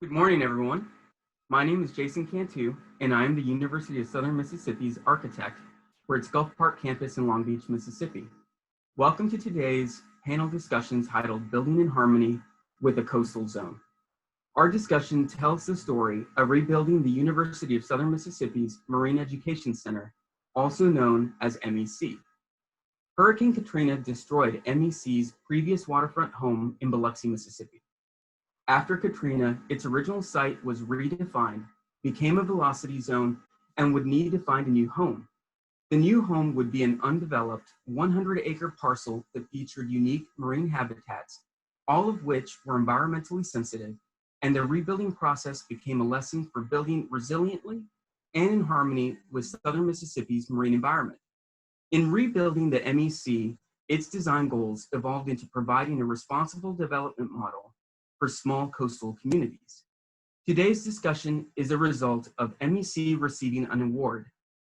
Good morning, everyone. My name is Jason Cantu, and I am the University of Southern Mississippi's architect for its Gulf Park campus in Long Beach, Mississippi. Welcome to today's panel discussion titled Building in Harmony with a Coastal Zone. Our discussion tells the story of rebuilding the University of Southern Mississippi's Marine Education Center, also known as MEC. Hurricane Katrina destroyed MEC's previous waterfront home in Biloxi, Mississippi. After Katrina, its original site was redefined, became a velocity zone, and would need to find a new home. The new home would be an undeveloped 100-acre parcel that featured unique marine habitats, all of which were environmentally sensitive, and the rebuilding process became a lesson for building resiliently and in harmony with Southern Mississippi's marine environment. In rebuilding the MEC, its design goals evolved into providing a responsible development model for small coastal communities. Today's discussion is a result of MEC receiving an award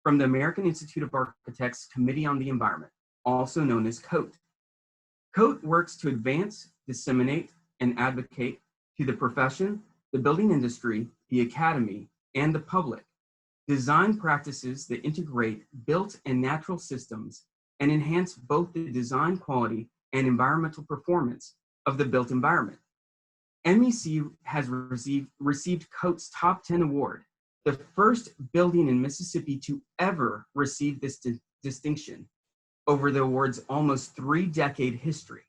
from the American Institute of Architects Committee on the Environment, also known as COTE. COTE works to advance, disseminate, and advocate to the profession, the building industry, the academy, and the public design practices that integrate built and natural systems and enhance both the design quality and environmental performance of the built environment. MEC has received COTE's Top 10 Award, the first building in Mississippi to ever receive this distinction over the award's almost 3-decade history.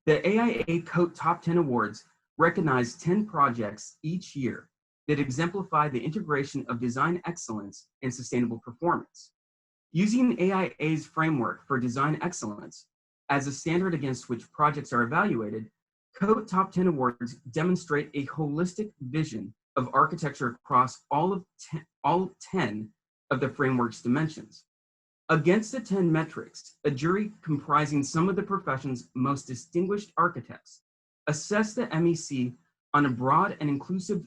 The AIA COTE Top 10 Awards recognize 10 projects each year that exemplify the integration of design excellence and sustainable performance. Using AIA's framework for design excellence as a standard against which projects are evaluated, COTE Top 10 Awards demonstrate a holistic vision of architecture across all 10 of the framework's dimensions. Against the 10 metrics, a jury comprising some of the profession's most distinguished architects assessed the MEC on a broad and inclusive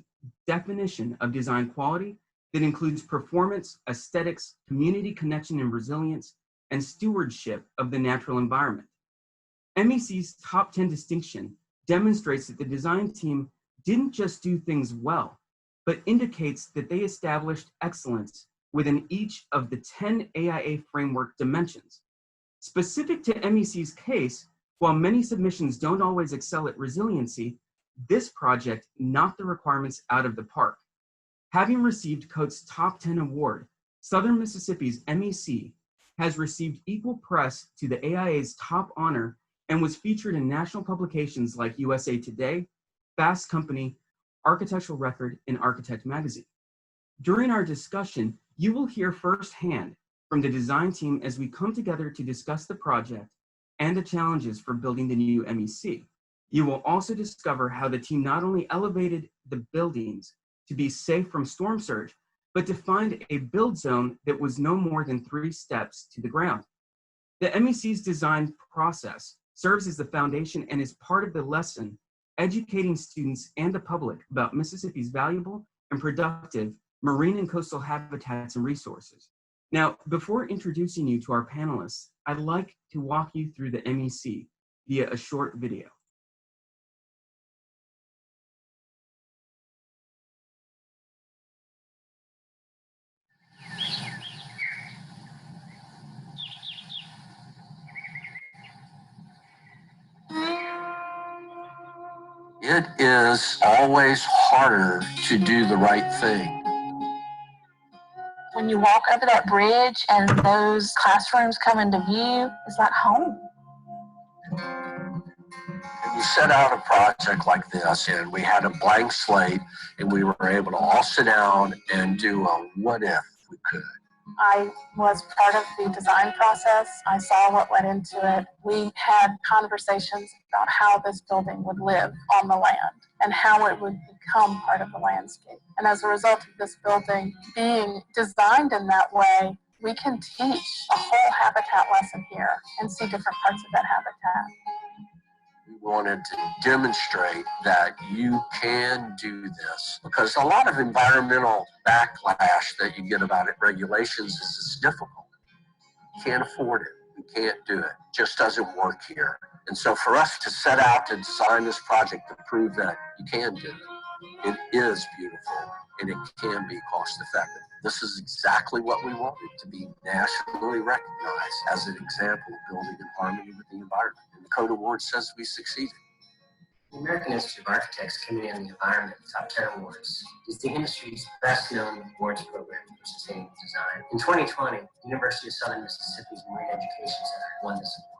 definition of design quality that includes performance, aesthetics, community connection and resilience, and stewardship of the natural environment. MEC's Top 10 distinction demonstrates that the design team didn't just do things well, but indicates that they established excellence within each of the 10 AIA framework dimensions. Specific to MEC's case, while many submissions don't always excel at resiliency, this project knocked the requirements out of the park. Having received COTE's Top 10 Award, Southern Mississippi's MEC has received equal press to the AIA's top honor and was featured in national publications like USA Today, Fast Company, Architectural Record, and Architect Magazine. During our discussion, you will hear firsthand from the design team as we come together to discuss the project and the challenges for building the new MEC. You will also discover how the team not only elevated the buildings to be safe from storm surge, but defined a build zone that was no more than 3 steps to the ground. The MEC's design process serves as the foundation and is part of the lesson educating students and the public about Mississippi's valuable and productive marine and coastal habitats and resources. Now, before introducing you to our panelists, I'd like to walk you through the MEC via a short video. It is always harder to do the right thing. When you walk over that bridge and those classrooms come into view, it's like home. And we set out a project like this, and we had a blank slate, and we were able to all sit down and do a what if we could. I was part of the design process. I saw what went into it. We had conversations about how this building would live on the land and how it would become part of the landscape. And as a result of this building being designed in that way, we can teach a whole habitat lesson here and see different parts of that habitat. We wanted to demonstrate that you can do this, because a lot of environmental backlash that you get about it, regulations, is it's difficult. You can't afford it. You can't do it. It just doesn't work here. And so for us to set out to design this project to prove that you can do it, It is beautiful, and it can be cost effective. This is exactly what we wanted, to be nationally recognized as an example of building in harmony with the environment. And the COTE Award says we succeeded. The American Institute of Architects Committee on the Environment Top 10 Awards is the industry's best-known awards program for sustainable design. In 2020, the University of Southern Mississippi's Marine Education Center won this award.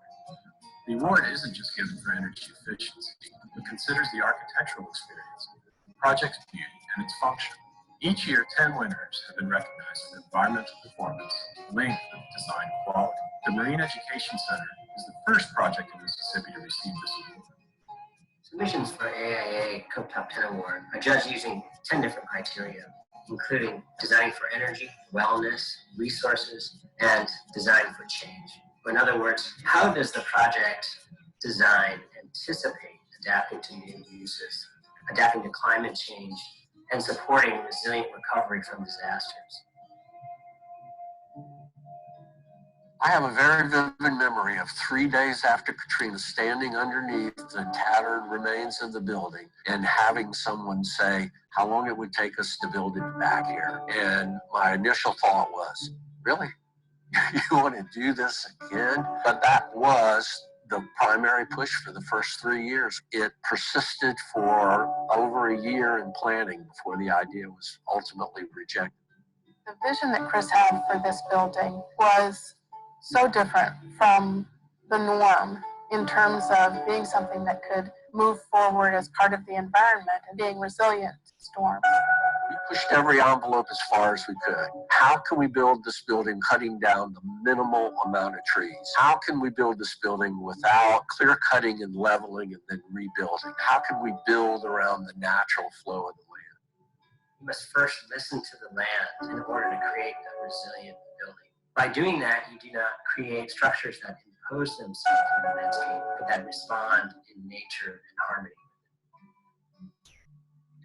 The award isn't just given for energy efficiency, but considers the architectural experience, the project's beauty, and its function. Each year, 10 winners have been recognized for environmental performance linked with design quality. The Marine Education Center is the first project in Mississippi to receive this award. Submissions for AIA COTE Top 10 Award are judged using 10 different criteria, including designing for energy, wellness, resources, and design for change. In other words, how does the project design anticipate adapting to new uses, adapting to climate change, and supporting resilient recovery from disasters? I have a very vivid memory of 3 days after Katrina standing underneath the tattered remains of the building and having someone say how long it would take us to build it back here. And my initial thought was, really? You want to do this again? But that was the primary push for the first 3 years. It persisted for over a year in planning before the idea was ultimately rejected. The vision that Chris had for this building was so different from the norm in terms of being something that could move forward as part of the environment and being resilient to storms. We pushed every envelope as far as we could. How can we build this building cutting down the minimal amount of trees? How can we build this building without clear cutting and leveling and then rebuilding? How can we build around the natural flow of the land? You must first listen to the land in order to create a resilient building. By doing that, you do not create structures that impose themselves on the landscape, but that respond in nature and harmony.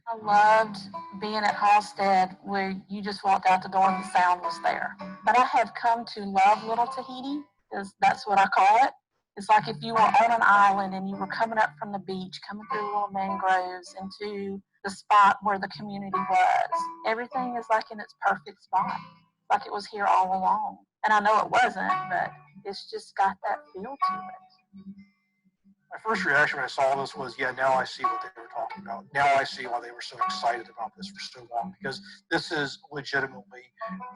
I loved being at Halstead where you just walked out the door and the sound was there. But I have come to love Little Tahiti, because that's what I call it. It's like if you were on an island and you were coming up from the beach, coming through little mangroves into the spot where the community was. Everything is like in its perfect spot, like it was here all along. And I know it wasn't, but it's just got that feel to it. My first reaction when I saw this was, yeah, now I see what they were talking about. Now I see why they were so excited about this for so long, because this is legitimately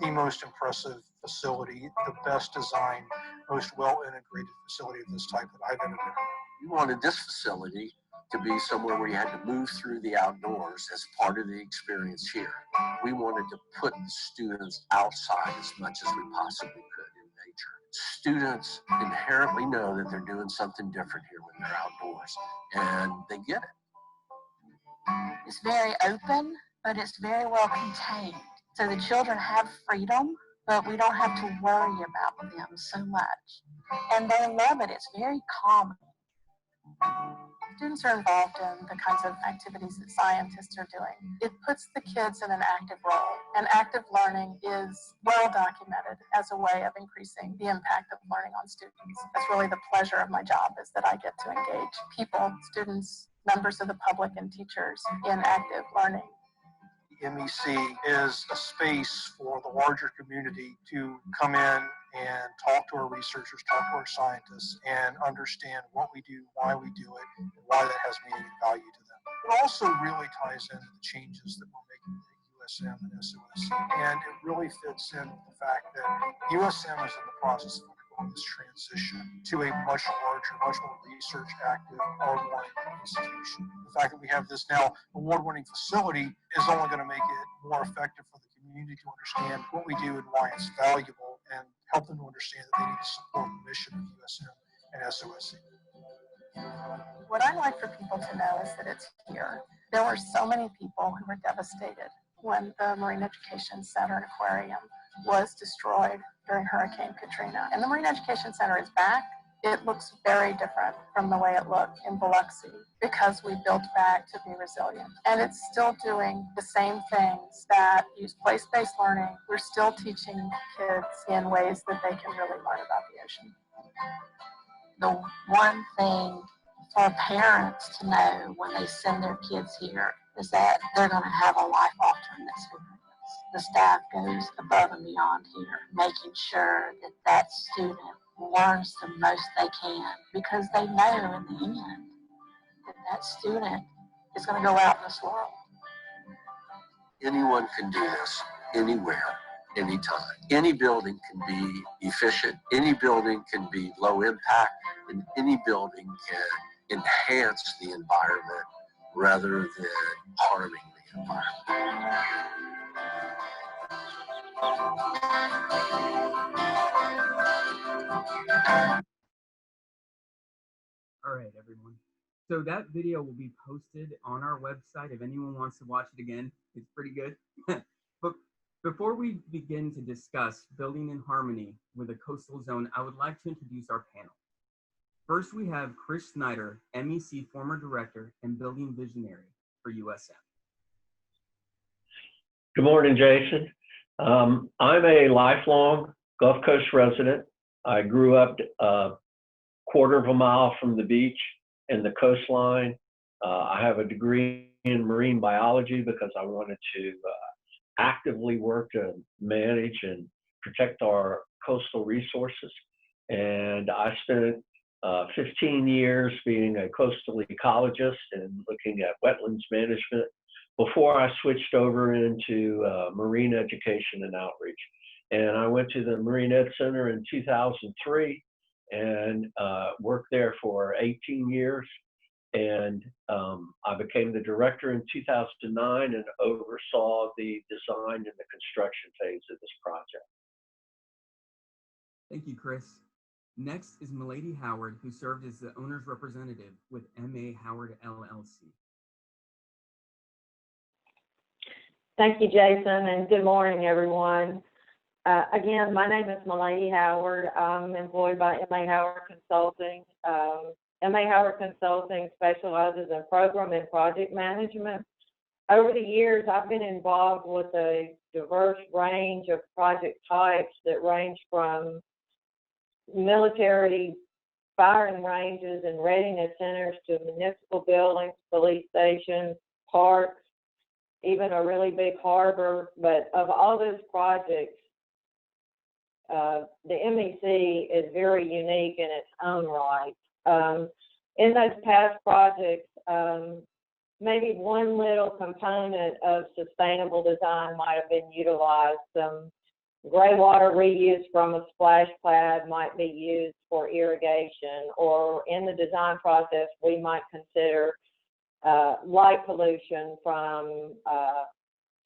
the most impressive facility, the best designed, most well-integrated facility of this type that I've ever been in. We wanted this facility to be somewhere where you had to move through the outdoors as part of the experience here. We wanted to put the students outside as much as we possibly could in nature. Students inherently know that they're doing something different here when they're outdoors, and they get it. It's very open, but it's very well contained. So the children have freedom, but we don't have to worry about them so much. And they love it. It's very calming. Students are involved in the kinds of activities that scientists are doing. It puts the kids in an active role, and active learning is well documented as a way of increasing the impact of learning on students. That's really the pleasure of my job, is that I get to engage people, students, members of the public, and teachers in active learning. MEC is a space for the larger community to come in and talk to our researchers, talk to our scientists, and understand what we do, why we do it, and why that has meaning and value to them. It also really ties into the changes that we're making at USM and SOSC, and it really fits in with the fact that USM is in the process of undergoing this transition to a much larger, much more research active award-winning institution. The fact that we have this now award-winning facility is only going to make it more effective for the community to understand what we do and why it's valuable, and help them to understand that they need to support the mission of USM and SOSC. What I'd like for people to know is that it's here. There were so many people who were devastated when the Marine Education Center and Aquarium was destroyed during Hurricane Katrina. And the Marine Education Center is back. It looks very different from the way it looked in Biloxi, because we built back to be resilient. And it's still doing the same things that use place-based learning. We're still teaching kids in ways that they can really learn about the ocean. The one thing for parents to know when they send their kids here is that they're going to have a life-altering experience. The staff goes above and beyond here, making sure that that student learns the most they can, because they know in the end that that student is going to go out in this world. Anyone can do this anywhere, anytime. Any building can be efficient, any building can be low impact, and any building can enhance the environment rather than harming the environment. All right, everyone. So that video will be posted on our website if anyone wants to watch it again. It's pretty good. But before we begin to discuss building in harmony with a coastal zone, I would like to introduce our panel. First, we have Chris Snyder, MEC former director and building visionary for USM. Good morning, Jason. I'm a lifelong Gulf Coast resident. I grew up a quarter of a mile from the beach and the coastline. I have a degree in marine biology because I wanted to actively work to manage and protect our coastal resources. And I spent 15 years being a coastal ecologist and looking at wetlands management before I switched over into marine education and outreach. And I went to the Marine Ed Center in 2003 and worked there for 18 years. And I became the director in 2009 and oversaw the design and the construction phase of this project. Thank you, Chris. Next is Milady Howard, who served as the owner's representative with M.A. Howard LLC. Thank you, Jason, and good morning, everyone. Again, my name is Milady Howard. I'm employed by M.A. Howard Consulting. M.A. Howard Consulting specializes in program and project management. Over the years, I've been involved with a diverse range of project types that range from military firing ranges and readiness centers to municipal buildings, police stations, parks, even a really big harbor. But of all those projects, the MEC is very unique in its own right. In those past projects, maybe one little component of sustainable design might have been utilized. Some gray water reuse from a splash pad might be used for irrigation, or in the design process, we might consider light pollution from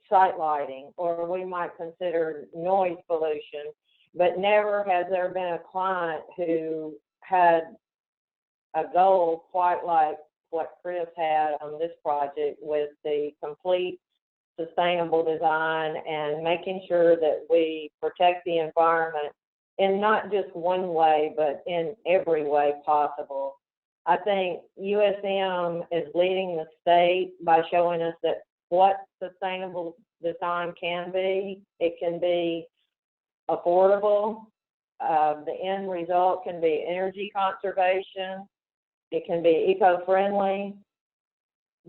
site lighting, or we might consider noise pollution. But never has there been a client who had a goal quite like what Chris had on this project, with the complete sustainable design and making sure that we protect the environment in not just one way, but in every way possible. I think USM is leading the state by showing us that what sustainable design can be. It can be affordable. The end result can be energy conservation. It can be eco-friendly,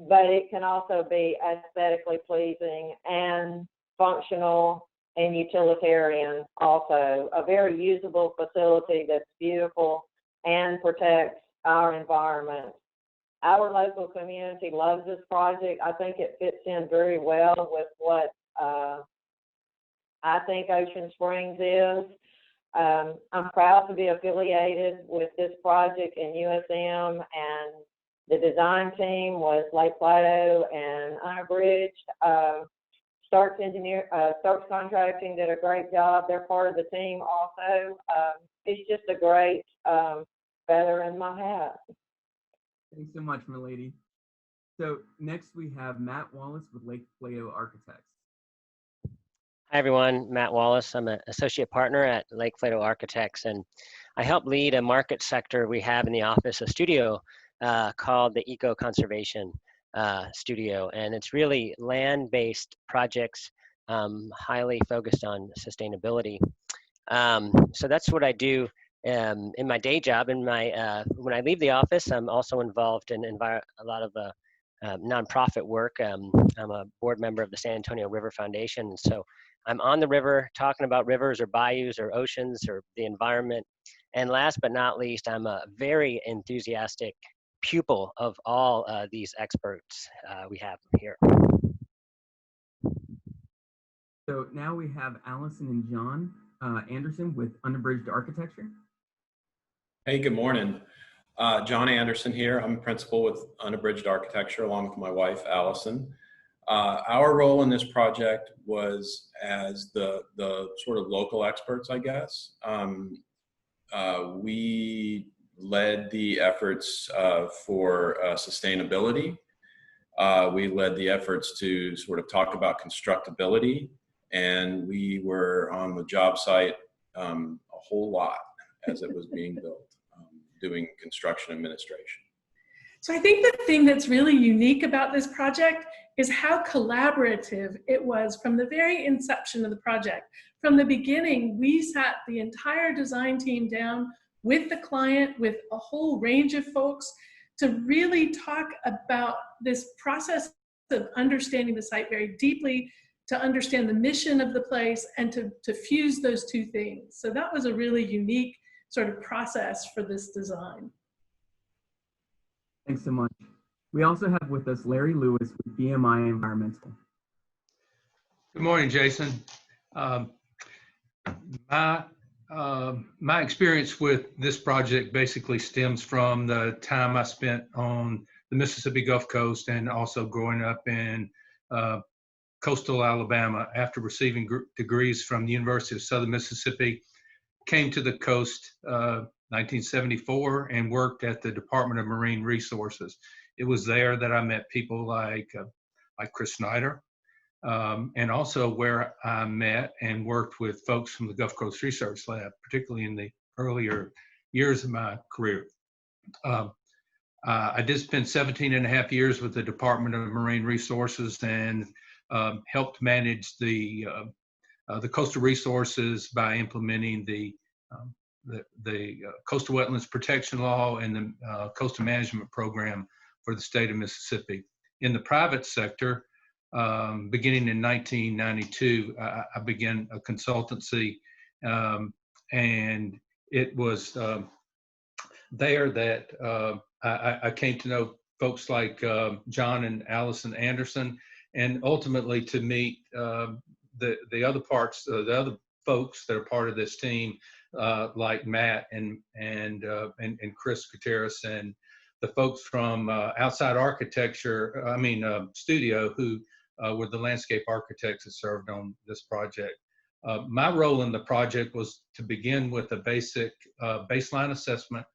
but it can also be aesthetically pleasing and functional and utilitarian also. A very usable facility that's beautiful and protects our environment. Our local community loves this project. I think it fits in very well with what I think Ocean Springs is. I'm proud to be affiliated with this project in USM, and the design team was Lake Plato and Unabridged. Starks Contracting did a great job. They're part of the team also. It's just a great feather in my hat. Thanks so much, Milady. So next we have Matt Wallace with Lake Plato Architects. Hi, everyone. Matt Wallace. I'm an associate partner at Lake Plato Architects, and I help lead a market sector we have in the office, a studio called the Eco Conservation Studio. And it's really land-based projects, highly focused on sustainability. So that's what I do in my day job. In my when I leave the office, I'm also involved in a lot of nonprofit work. I'm a board member of the San Antonio River Foundation, and so I'm on the river talking about rivers or bayous or oceans or the environment. And last but not least, I'm a very enthusiastic pupil of all these experts we have here. So now we have Allison and John Anderson with Unabridged Architecture. Hey, good morning. John Anderson here. I'm a principal with Unabridged Architecture along with my wife, Allison. Our role in this project was as the sort of local experts, I guess. We led the efforts for sustainability. We led the efforts to sort of talk about constructability, and we were on the job site a whole lot as it was being built, doing construction administration. So I think the thing that's really unique about this project is how collaborative it was from the very inception of the project. From the beginning, we sat the entire design team down with the client, with a whole range of folks, to really talk about this process of understanding the site very deeply, to understand the mission of the place, and to fuse those two things. So that was a really unique sort of process for this design. Thanks so much. We also have with us Larry Lewis with BMI Environmental. Good morning, Jason. My experience with this project basically stems from the time I spent on the Mississippi Gulf Coast and also growing up in coastal Alabama. After receiving degrees from the University of Southern Mississippi, came to the coast 1974 and worked at the Department of Marine Resources. It was there that I met people like Chris Snyder, and also where I met and worked with folks from the Gulf Coast Research Lab, particularly in the earlier years of my career. I did spend 17 and a half years with the Department of Marine Resources and helped manage the coastal resources by implementing the Coastal Wetlands Protection Law and the Coastal Management Program for the state of Mississippi. In the private sector, beginning in 1992, I began a consultancy, and it was there that I came to know folks like John and Allison Anderson, and ultimately to meet the other parts, the other folks that are part of this team, like Matt and Chris Gutierrez, and the folks from Outside Architecture, Studio, who were the landscape architects that served on this project. My role in the project was to begin with a basic baseline assessment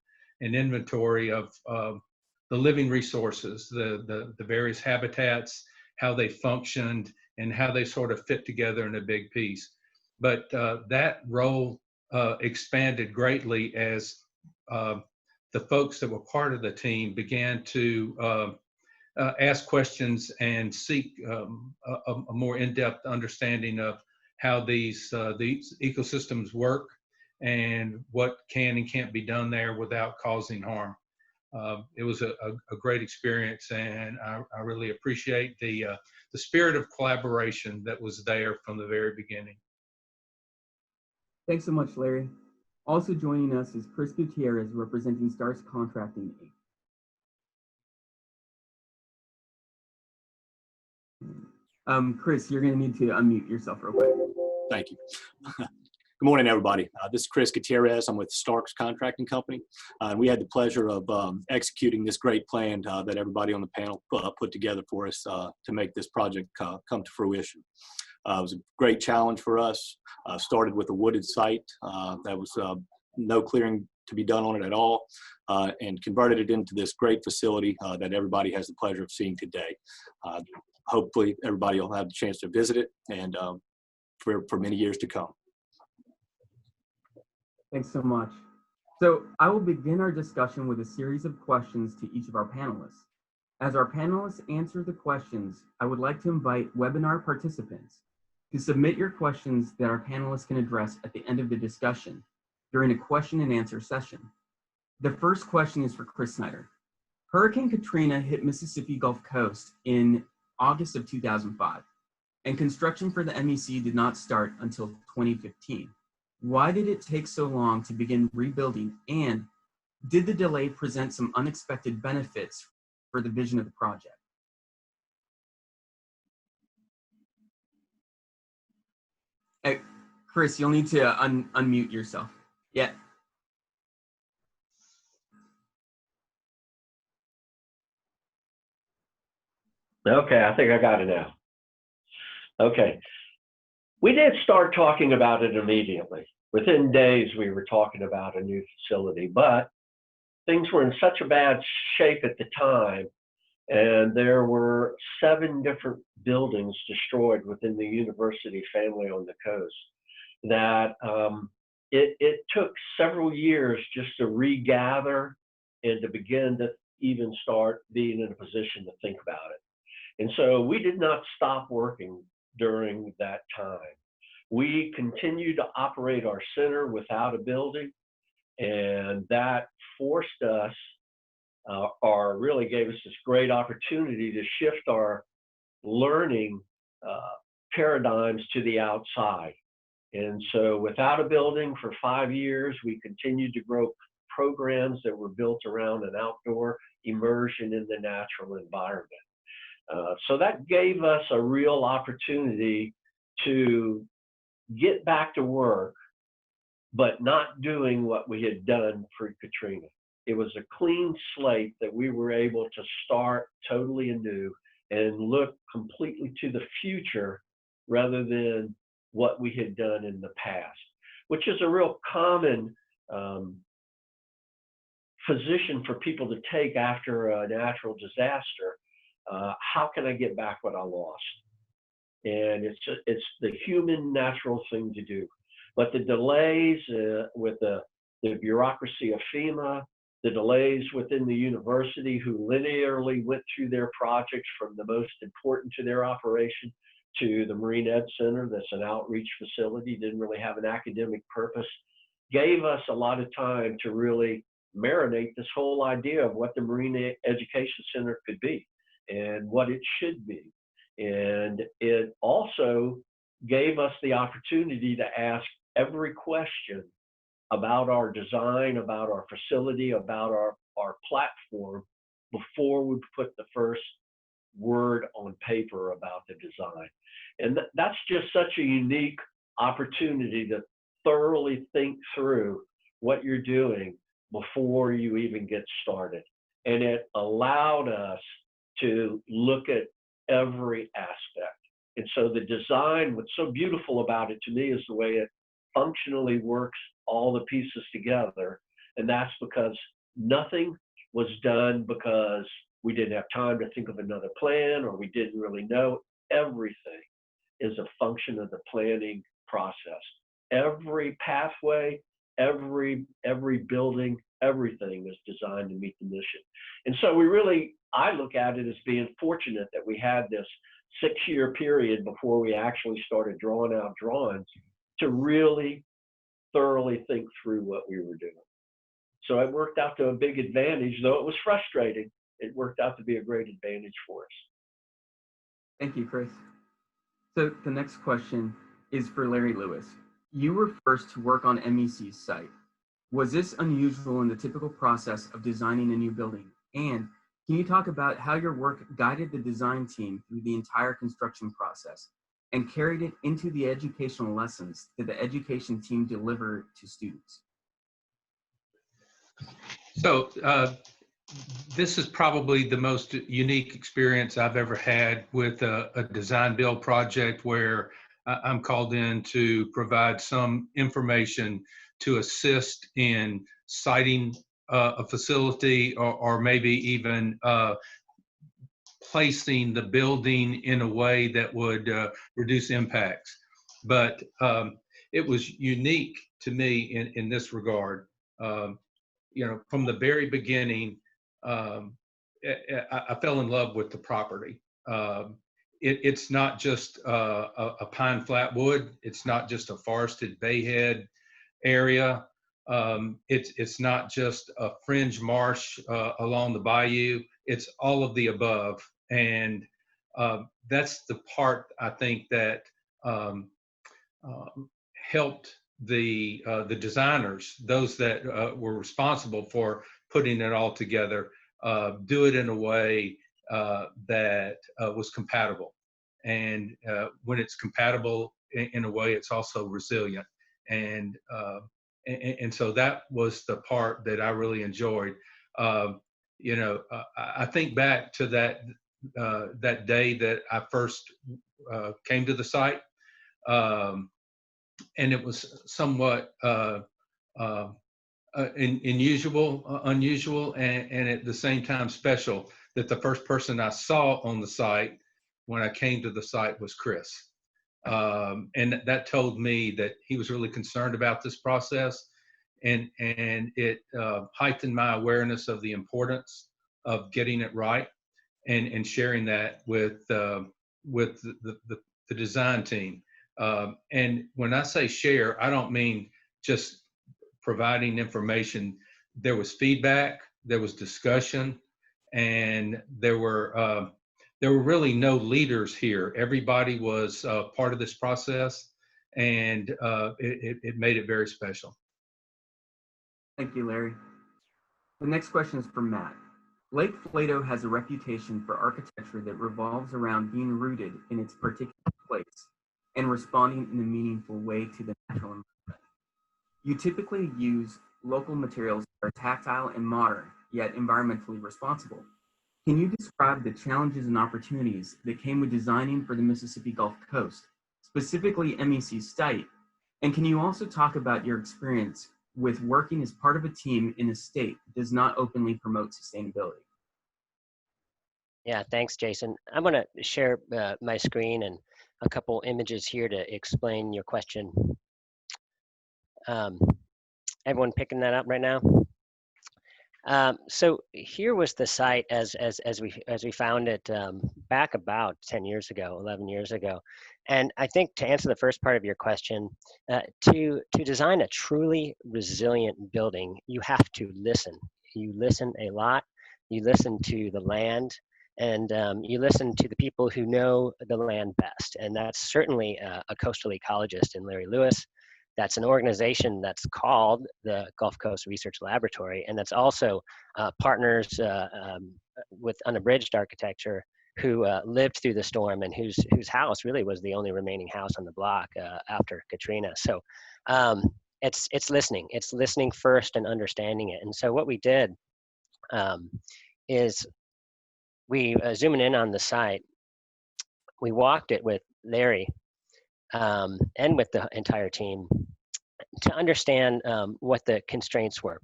and inventory of the living resources, the various habitats, how they functioned, and how they sort of fit together in a big piece. But that role expanded greatly as the folks that were part of the team began to ask questions and seek a more in-depth understanding of how these ecosystems work and what can and can't be done there without causing harm. It was a great experience, and I really appreciate the spirit of collaboration that was there from the very beginning. Thanks so much, Larry. Also joining us is Chris Gutierrez, representing Stars Contracting, Inc. Chris, you're going to need to unmute yourself real quick. Thank you. Good morning, everybody. This is Chris Gutierrez. I'm with Starks Contracting Company. And we had the pleasure of executing this great plan that everybody on the panel put together for us to make this project come to fruition. It was a great challenge for us. Started with a wooded site that was no clearing to be done on it at all, and converted it into this great facility that everybody has the pleasure of seeing today. Hopefully everybody will have the chance to visit it, and for many years to come. Thanks so much. So I will begin our discussion with a series of questions to each of our panelists. As our panelists answer the questions, I would like to invite webinar participants to submit your questions that our panelists can address at the end of the discussion during a question and answer session. The first question is for Chris Snyder. Hurricane Katrina hit Mississippi Gulf Coast in August of 2005, and construction for the MEC did not start until 2015. Why did it take so long to begin rebuilding, and did the delay present some unexpected benefits for the vision of the project? Hey, Chris, you'll need to unmute yourself. Yeah. Okay, I think I got it now. Okay. We did start talking about it immediately. Within days, we were talking about a new facility, but things were in such a bad shape at the time, and there were 7 different buildings destroyed within the university family on the coast, that it took several years just to regather and to begin to even start being in a position to think about it. And so we did not stop working during that time. We continued to operate our center without a building, and that forced us, or really gave us this great opportunity to shift our learning paradigms to the outside. And so without a building for 5 years, we continued to grow programs that were built around an outdoor immersion in the natural environment. So that gave us a real opportunity to get back to work, but not doing what we had done for Katrina. It was a clean slate that we were able to start totally anew and look completely to the future rather than what we had done in the past, which is a real common position for people to take after a natural disaster. How can I get back what I lost? And it's the human natural thing to do. But the delays with the bureaucracy of FEMA, the delays within the university who linearly went through their projects from the most important to their operation to the Marine Ed Center, that's an outreach facility, didn't really have an academic purpose, gave us a lot of time to really marinate this whole idea of what the Marine Education Center could be and what it should be. And it also gave us the opportunity to ask every question about our design, about our facility, about our platform before we put the first word on paper about the design. And that's just such a unique opportunity to thoroughly think through what you're doing before you even get started. And it allowed us to look at every aspect. And so the design, what's so beautiful about it to me is the way it functionally works all the pieces together. And that's because nothing was done because we didn't have time to think of another plan or we didn't really know. Everything is a function of the planning process. Every pathway, every building, everything is designed to meet the mission. And so I look at it as being fortunate that we had this 6-year period before we actually started drawing out drawings to really thoroughly think through what we were doing. So it worked out to a big advantage, though it was frustrating. It worked out to be a great advantage for us. Thank you, Chris. So the next question is for Larry Lewis. You were first to work on MEC's site. Was this unusual in the typical process of designing a new building? And can you talk about how your work guided the design team through the entire construction process and carried it into the educational lessons that the education team delivered to students? So this is probably the most unique experience I've ever had with a design build project where I'm called in to provide some information to assist in siting a facility or maybe even placing the building in a way that would reduce impacts. But it was unique to me in this regard. From the very beginning, I fell in love with the property. It's not just a pine flat wood. It's not just a forested bayhead area. it's not just a fringe marsh along the bayou. It's all of the above, and that's the part I think that helped the designers, those that were responsible for putting it all together, do it in a way that was compatible. And when it's compatible in a way, it's also resilient. And so that was the part that I really enjoyed. You know, I think back to that that day that I first came to the site, and it was somewhat unusual, and at the same time special, that the first person I saw on the site when I came to the site was Chris. And that told me that he was really concerned about this process, and it heightened my awareness of the importance of getting it right, and sharing that with the design team. And when I say share, I don't mean just providing information. There was feedback, there was discussion, and there were really no leaders here. Everybody was part of this process, and it made it very special. Thank you, Larry. The next question is for Matt. Lake Plato has a reputation for architecture that revolves around being rooted in its particular place and responding in a meaningful way to the natural environment. You typically use local materials that are tactile and modern, yet environmentally responsible. Can you describe the challenges and opportunities that came with designing for the Mississippi Gulf Coast, specifically MEC's site? And can you also talk about your experience with working as part of a team in a state that does not openly promote sustainability? Yeah, thanks, Jason. I'm going to share my screen and a couple images here to explain your question. Everyone picking that up right now? So here was the site as we found it back about 10 years ago, 11 years ago. And I think to answer the first part of your question, to design a truly resilient building, you have to listen. You listen a lot. You listen to the land, and you listen to the people who know the land best. And that's certainly a coastal ecologist in Larry Lewis. That's an organization that's called the Gulf Coast Research Laboratory, and that's also partners with Unabridged Architecture, who lived through the storm and whose house really was the only remaining house on the block after Katrina. So it's listening. It's listening first and understanding it. And so what we did is we zooming in on the site, we walked it with Larry and with the entire team to understand what the constraints were.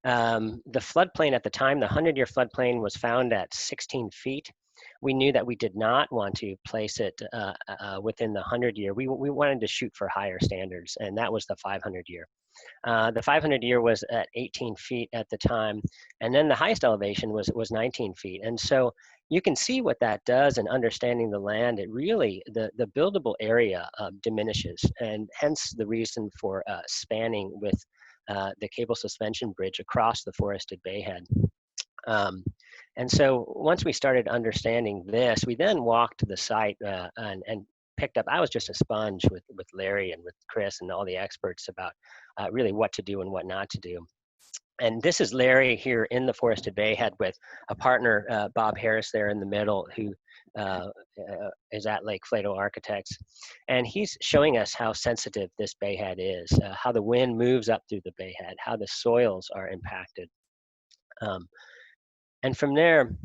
The floodplain at the time, the 100-year floodplain, was found at 16 feet. We knew that we did not want to place it within the 100-year. We wanted to shoot for higher standards, and that was the 500-year. The 500-year was at 18 feet at the time, and then the highest elevation was 19 feet. And so you can see what that does in understanding the land. It really, the buildable area diminishes, and hence the reason for spanning with the cable suspension bridge across the forested bayhead. And so once we started understanding this, we then walked to the site and picked up. I was just a sponge with Larry and with Chris and all the experts about really what to do and what not to do. And this is Larry here in the forested bayhead with a partner, Bob Harris, there in the middle, who is at Lake Plato Architects. And he's showing us how sensitive this bayhead is, how the wind moves up through the bayhead, how the soils are impacted. And from there,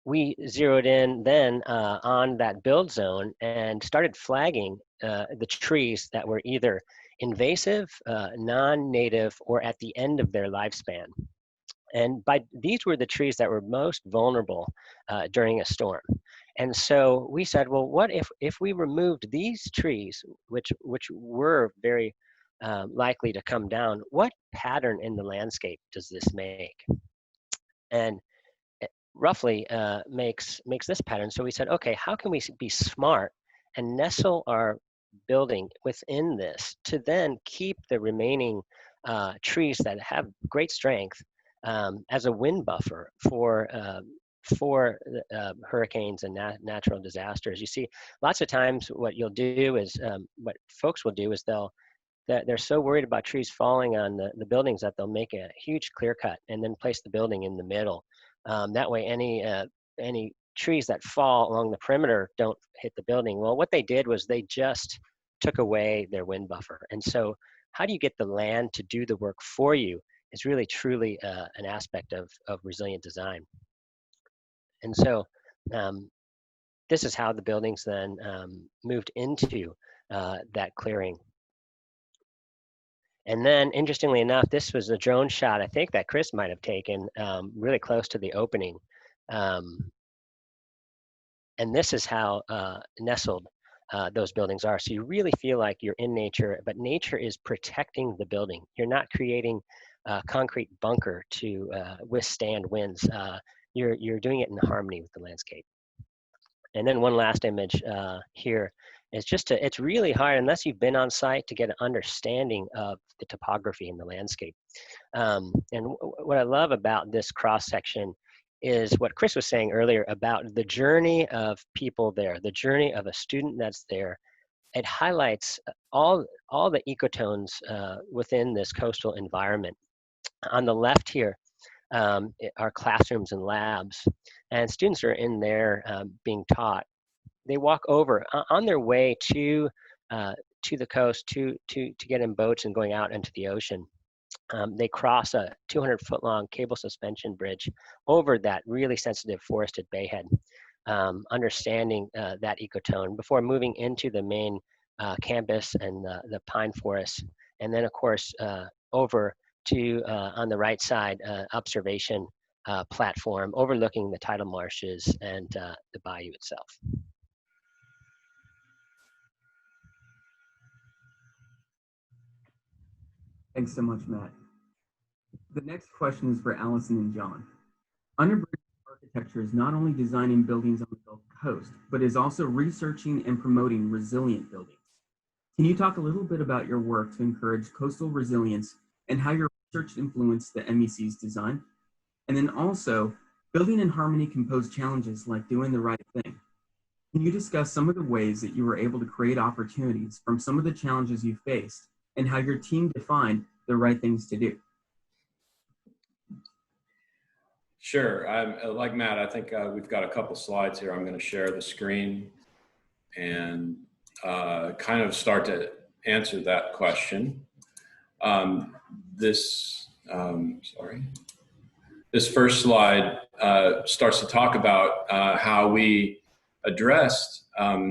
we zeroed in then on that build zone and started flagging the trees that were either invasive, non-native, or at the end of their lifespan. And these were the trees that were most vulnerable during a storm. And so we said, well, what if we removed these trees, which were very likely to come down, what pattern in the landscape does this make? And it roughly makes this pattern. So we said, okay, how can we be smart and nestle our building within this to then keep the remaining trees that have great strength as a wind buffer for hurricanes and natural disasters. You see, lots of times what you'll do is, what folks will do is they're so worried about trees falling on the buildings that they'll make a huge clear cut and then place the building in the middle. That way any trees that fall along the perimeter don't hit the building. Well, what they did was they just took away their wind buffer. And so how do you get the land to do the work for you is really truly an aspect of resilient design. And so this is how the buildings then moved into that clearing. And then, interestingly enough, this was a drone shot, I think, that Chris might have taken really close to the opening. And this is how nestled those buildings are. So you really feel like you're in nature, but nature is protecting the building. You're not creating a concrete bunker to withstand winds. You're doing it in harmony with the landscape. And then one last image here is just it's really hard, unless you've been on site, to get an understanding of the topography and the landscape. And what I love about this cross section is what Chris was saying earlier about the journey of people there, the journey of a student that's there. It highlights all the ecotones within this coastal environment. On the left here are classrooms and labs, and students are in there being taught. They walk over on their way to the coast to get in boats and going out into the ocean. They cross a 200-foot long cable suspension bridge over that really sensitive forested bayhead, understanding that ecotone before moving into the main campus and the pine forest. And then, of course, over to, on the right side, observation platform overlooking the tidal marshes and the bayou itself. Thanks so much, Matt. The next question is for Allison and John. Underbridge Architecture is not only designing buildings on the Gulf Coast, but is also researching and promoting resilient buildings. Can you talk a little bit about your work to encourage coastal resilience and how your research influenced the MEC's design? And then also, building in harmony can pose challenges like doing the right thing. Can you discuss some of the ways that you were able to create opportunities from some of the challenges you faced and how your team defined the right things to do? Sure. Like Matt, I think we've got a couple slides here. I'm going to share the screen and kind of start to answer that question. This first slide starts to talk about how we addressed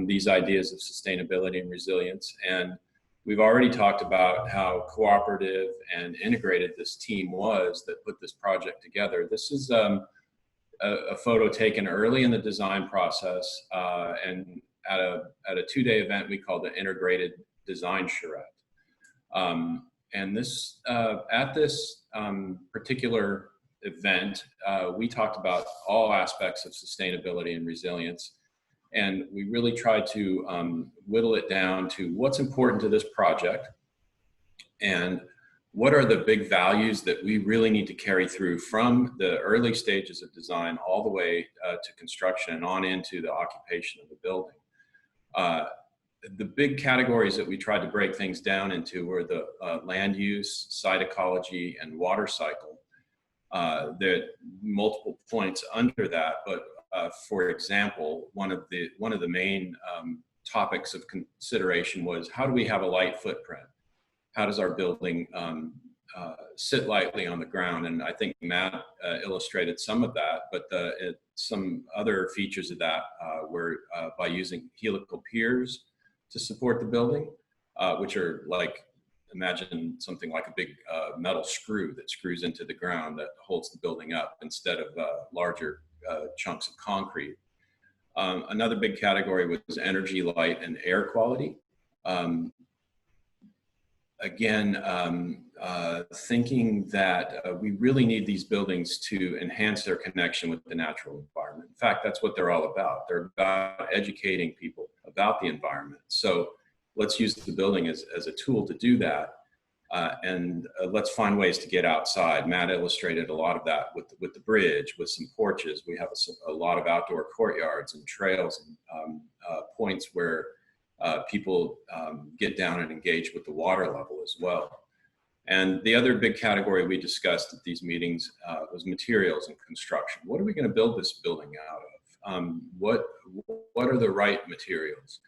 these ideas of sustainability and resilience. And we've already talked about how cooperative and integrated this team was that put this project together. This is a photo taken early in the design process and at a two-day event we called the Integrated Design Charrette. And this at this particular event, we talked about all aspects of sustainability and resilience. And we really tried to whittle it down to what's important to this project and what are the big values that we really need to carry through from the early stages of design all the way to construction and on into the occupation of the building. The big categories that we tried to break things down into were the land use, site ecology, and water cycle. There are multiple points under that, but for example, one of the main topics of consideration was how do we have a light footprint? How does our building sit lightly on the ground? And I think Matt illustrated some of that, but some other features of that were by using helical piers to support the building, which are like, imagine something like a big metal screw that screws into the ground that holds the building up instead of larger chunks of concrete. Another big category was energy, light, and air quality. Thinking that we really need these buildings to enhance their connection with the natural environment. In fact, that's what they're all about. They're about educating people about the environment. So let's use the building as a tool to do that. Let's find ways to get outside. Matt illustrated a lot of that with the bridge, with some porches. We have a lot of outdoor courtyards and trails and points where people get down and engage with the water level as well. And the other big category we discussed at these meetings was materials and construction. What are we going to build this building out of? What are the right materials?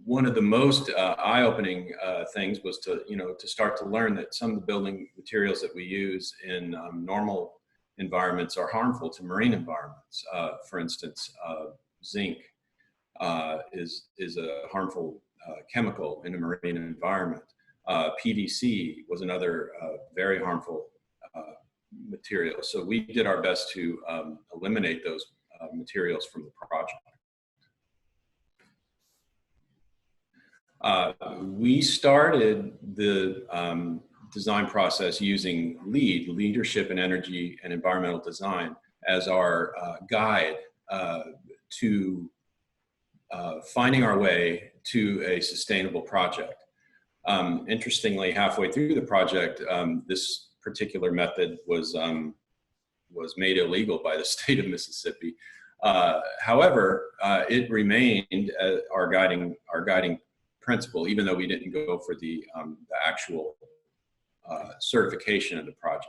One of the most eye-opening things was to start to learn that some of the building materials that we use in normal environments are harmful to marine environments. For instance, zinc is a harmful chemical in a marine environment. PVC was another very harmful material. So we did our best to eliminate those materials from the project. We started the design process using Leadership in Energy and Environmental Design, as our guide to finding our way to a sustainable project. Interestingly, halfway through the project, this particular method was made illegal by the state of Mississippi. However, it remained our guiding principle, even though we didn't go for the actual certification of the project.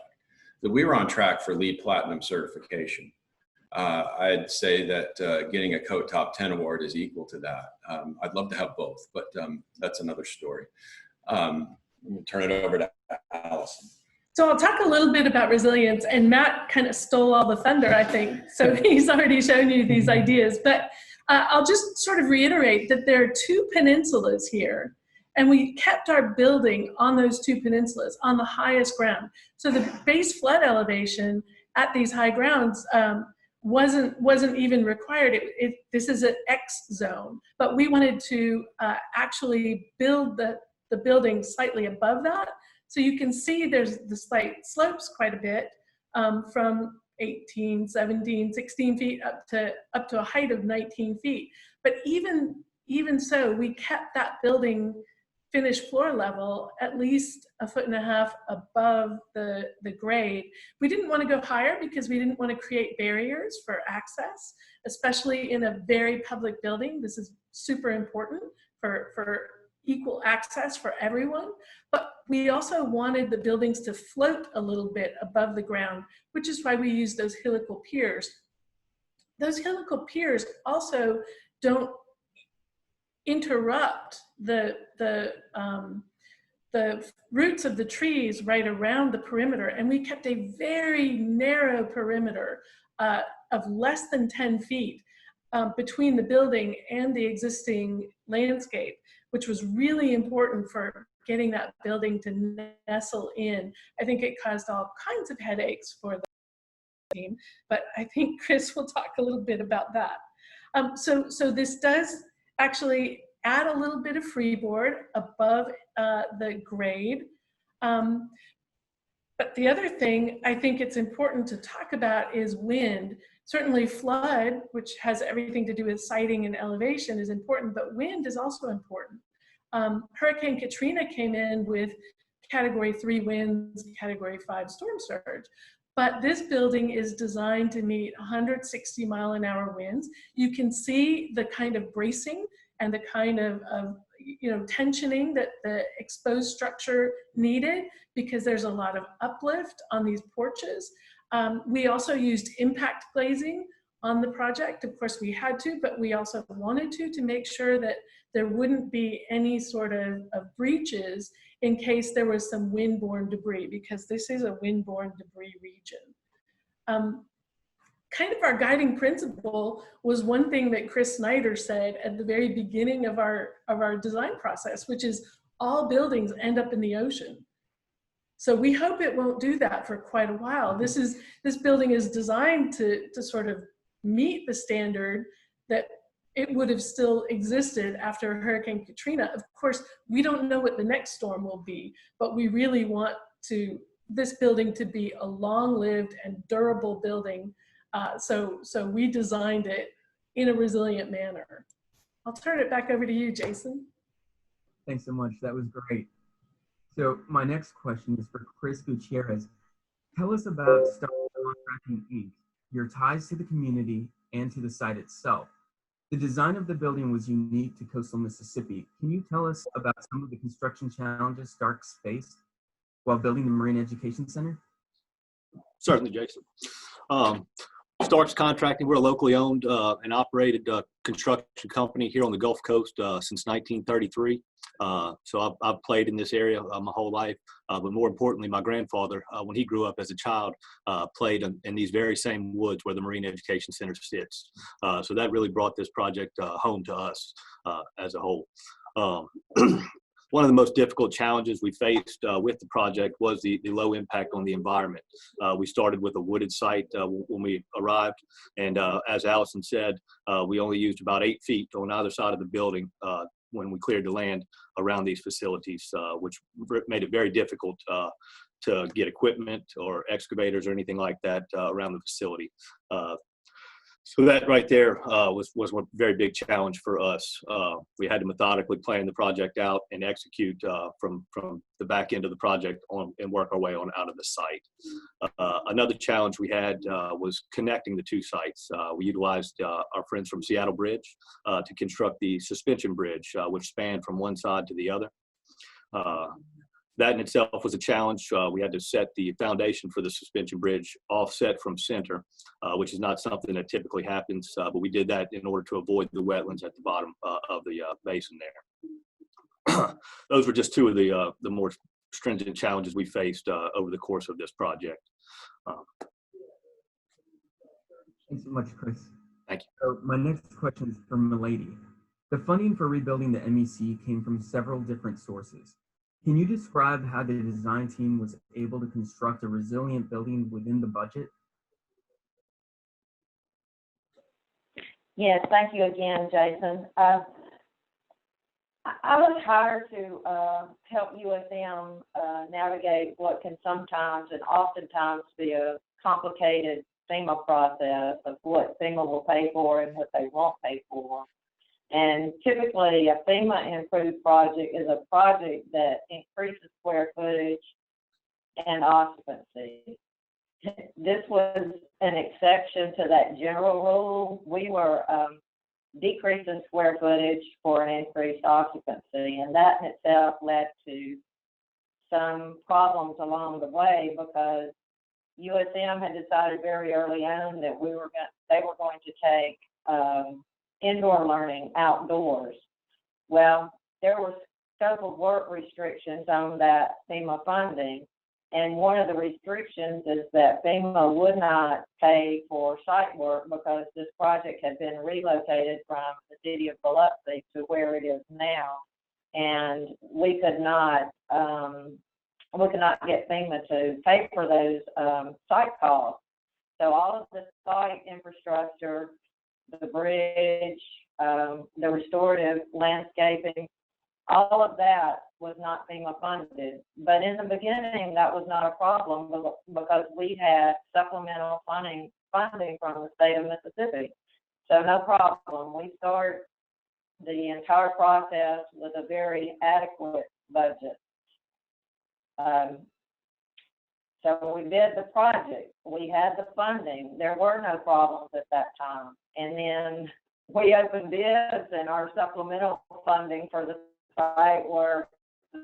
That we were on track for LEED Platinum certification. I'd say that getting a COTE Top 10 Award is equal to that. I'd love to have both, but that's another story. I'm gonna turn it over to Allison. So I'll talk a little bit about resilience, and Matt kind of stole all the thunder, I think. So he's already shown you these ideas, but I'll just sort of reiterate that there are two peninsulas here, and we kept our building on those two peninsulas on the highest ground. So the base flood elevation at these high grounds wasn't even required. This is an X zone, but we wanted to actually build the building slightly above that. So you can see there's the slight slopes quite a bit from 18, 17, 16 feet up to a height of 19 feet. But even so, we kept that building finished floor level at least 1.5 feet above the grade. We didn't want to go higher because we didn't want to create barriers for access, especially in a very public building. This is super important for equal access for everyone. But we also wanted the buildings to float a little bit above the ground, which is why we use those helical piers. Those helical piers also don't interrupt the roots of the trees right around the perimeter, and we kept a very narrow perimeter of less than 10 feet between the building and the existing landscape, which was really important for getting that building to nestle in. I think it caused all kinds of headaches for the team, but I think Chris will talk a little bit about that. So this does actually add a little bit of freeboard above the grade. But the other thing I think it's important to talk about is wind. Certainly flood, which has everything to do with siting and elevation, is important, but wind is also important. Hurricane Katrina came in with Category 3 winds, Category 5 storm surge. But this building is designed to meet 160-mile-an-hour winds. You can see the kind of bracing and the kind of tensioning that the exposed structure needed, because there's a lot of uplift on these porches. We also used impact glazing on the project. Of course we had to, but we also wanted to make sure that there wouldn't be any sort of breaches in case there was some windborne debris, because this is a windborne debris region. Kind of our guiding principle was one thing that Chris Snyder said at the very beginning of our design process, which is all buildings end up in the ocean. So we hope it won't do that for quite a while. This building is designed to sort of meet the standard that it would have still existed after Hurricane Katrina. Of course, we don't know what the next storm will be, but we really want this building to be a long-lived and durable building. So we designed it in a resilient manner. I'll turn it back over to you, Jason. Thanks so much. That was great. So my next question is for Chris Gutierrez. Tell us about Starks Contracting Inc., your ties to the community and to the site itself. The design of the building was unique to coastal Mississippi. Can you tell us about some of the construction challenges Starks faced while building the Marine Education Center? Certainly, Jason. Starks Contracting, we're a locally owned and operated construction company here on the Gulf Coast since 1933. So I've played in this area my whole life, but more importantly, my grandfather, when he grew up as a child, played in these very same woods where the Marine Education Center sits. So that really brought this project home to us as a whole. One of the most difficult challenges we faced with the project was the low impact on the environment. We started with a wooded site when we arrived, and as Allison said, we only used about 8 feet on either side of the building when we cleared the land around these facilities, which made it very difficult to get equipment or excavators or anything like that around the facility. So that right there was one very big challenge for us. We had to methodically plan the project out and execute from the back end of the project on and work our way on out of the site. Another challenge we had was connecting the two sites. We utilized our friends from Seattle Bridge to construct the suspension bridge, which spanned from one side to the other. That in itself was a challenge. We had to set the foundation for the suspension bridge offset from center, which is not something that typically happens, but we did that in order to avoid the wetlands at the bottom of the basin there. Those were just two of the more stringent challenges we faced over the course of this project. Thanks so much, Chris. Thank you. So my next question is for Milady. The funding for rebuilding the MEC came from several different sources. Can you describe how the design team was able to construct a resilient building within the budget? Yes, thank you again, Jason. I was hired to help USM navigate what can sometimes and oftentimes be a complicated FEMA process of what FEMA will pay for and what they won't pay for. And typically, a FEMA improved project is a project that increases square footage and occupancy. This was an exception to that general rule. We were decreasing square footage for an increased occupancy, and that in itself led to some problems along the way because USM had decided very early on that they were going to take indoor learning outdoors. Well, there were scope of work restrictions on that FEMA funding, and one of the restrictions is that FEMA would not pay for site work because this project had been relocated from the city of Biloxi to where it is now, and we could not get FEMA to pay for those site costs. So all of the site infrastructure, the bridge, the restorative landscaping, all of that was not FEMA funded. But in the beginning, that was not a problem because we had supplemental funding from the state of Mississippi. So no problem. We start the entire process with a very adequate budget. So we did the project. We had the funding. There were no problems at that time. And then we opened bids, and our supplemental funding for the site were the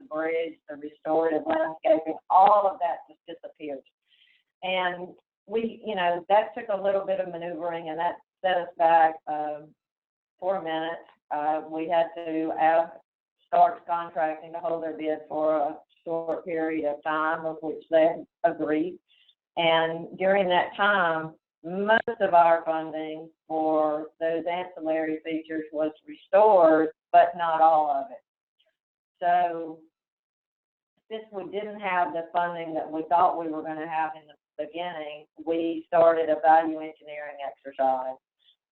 bridge, the restorative landscaping, all of that just disappeared. And we, that took a little bit of maneuvering, and that set us back for a minute. We had to ask Starks Contracting to hold their bid for a short period of time, of which they agreed. And during that time, most of our funding for those ancillary features was restored, but not all of it. So since we didn't have the funding that we thought we were going to have in the beginning, we started a value engineering exercise.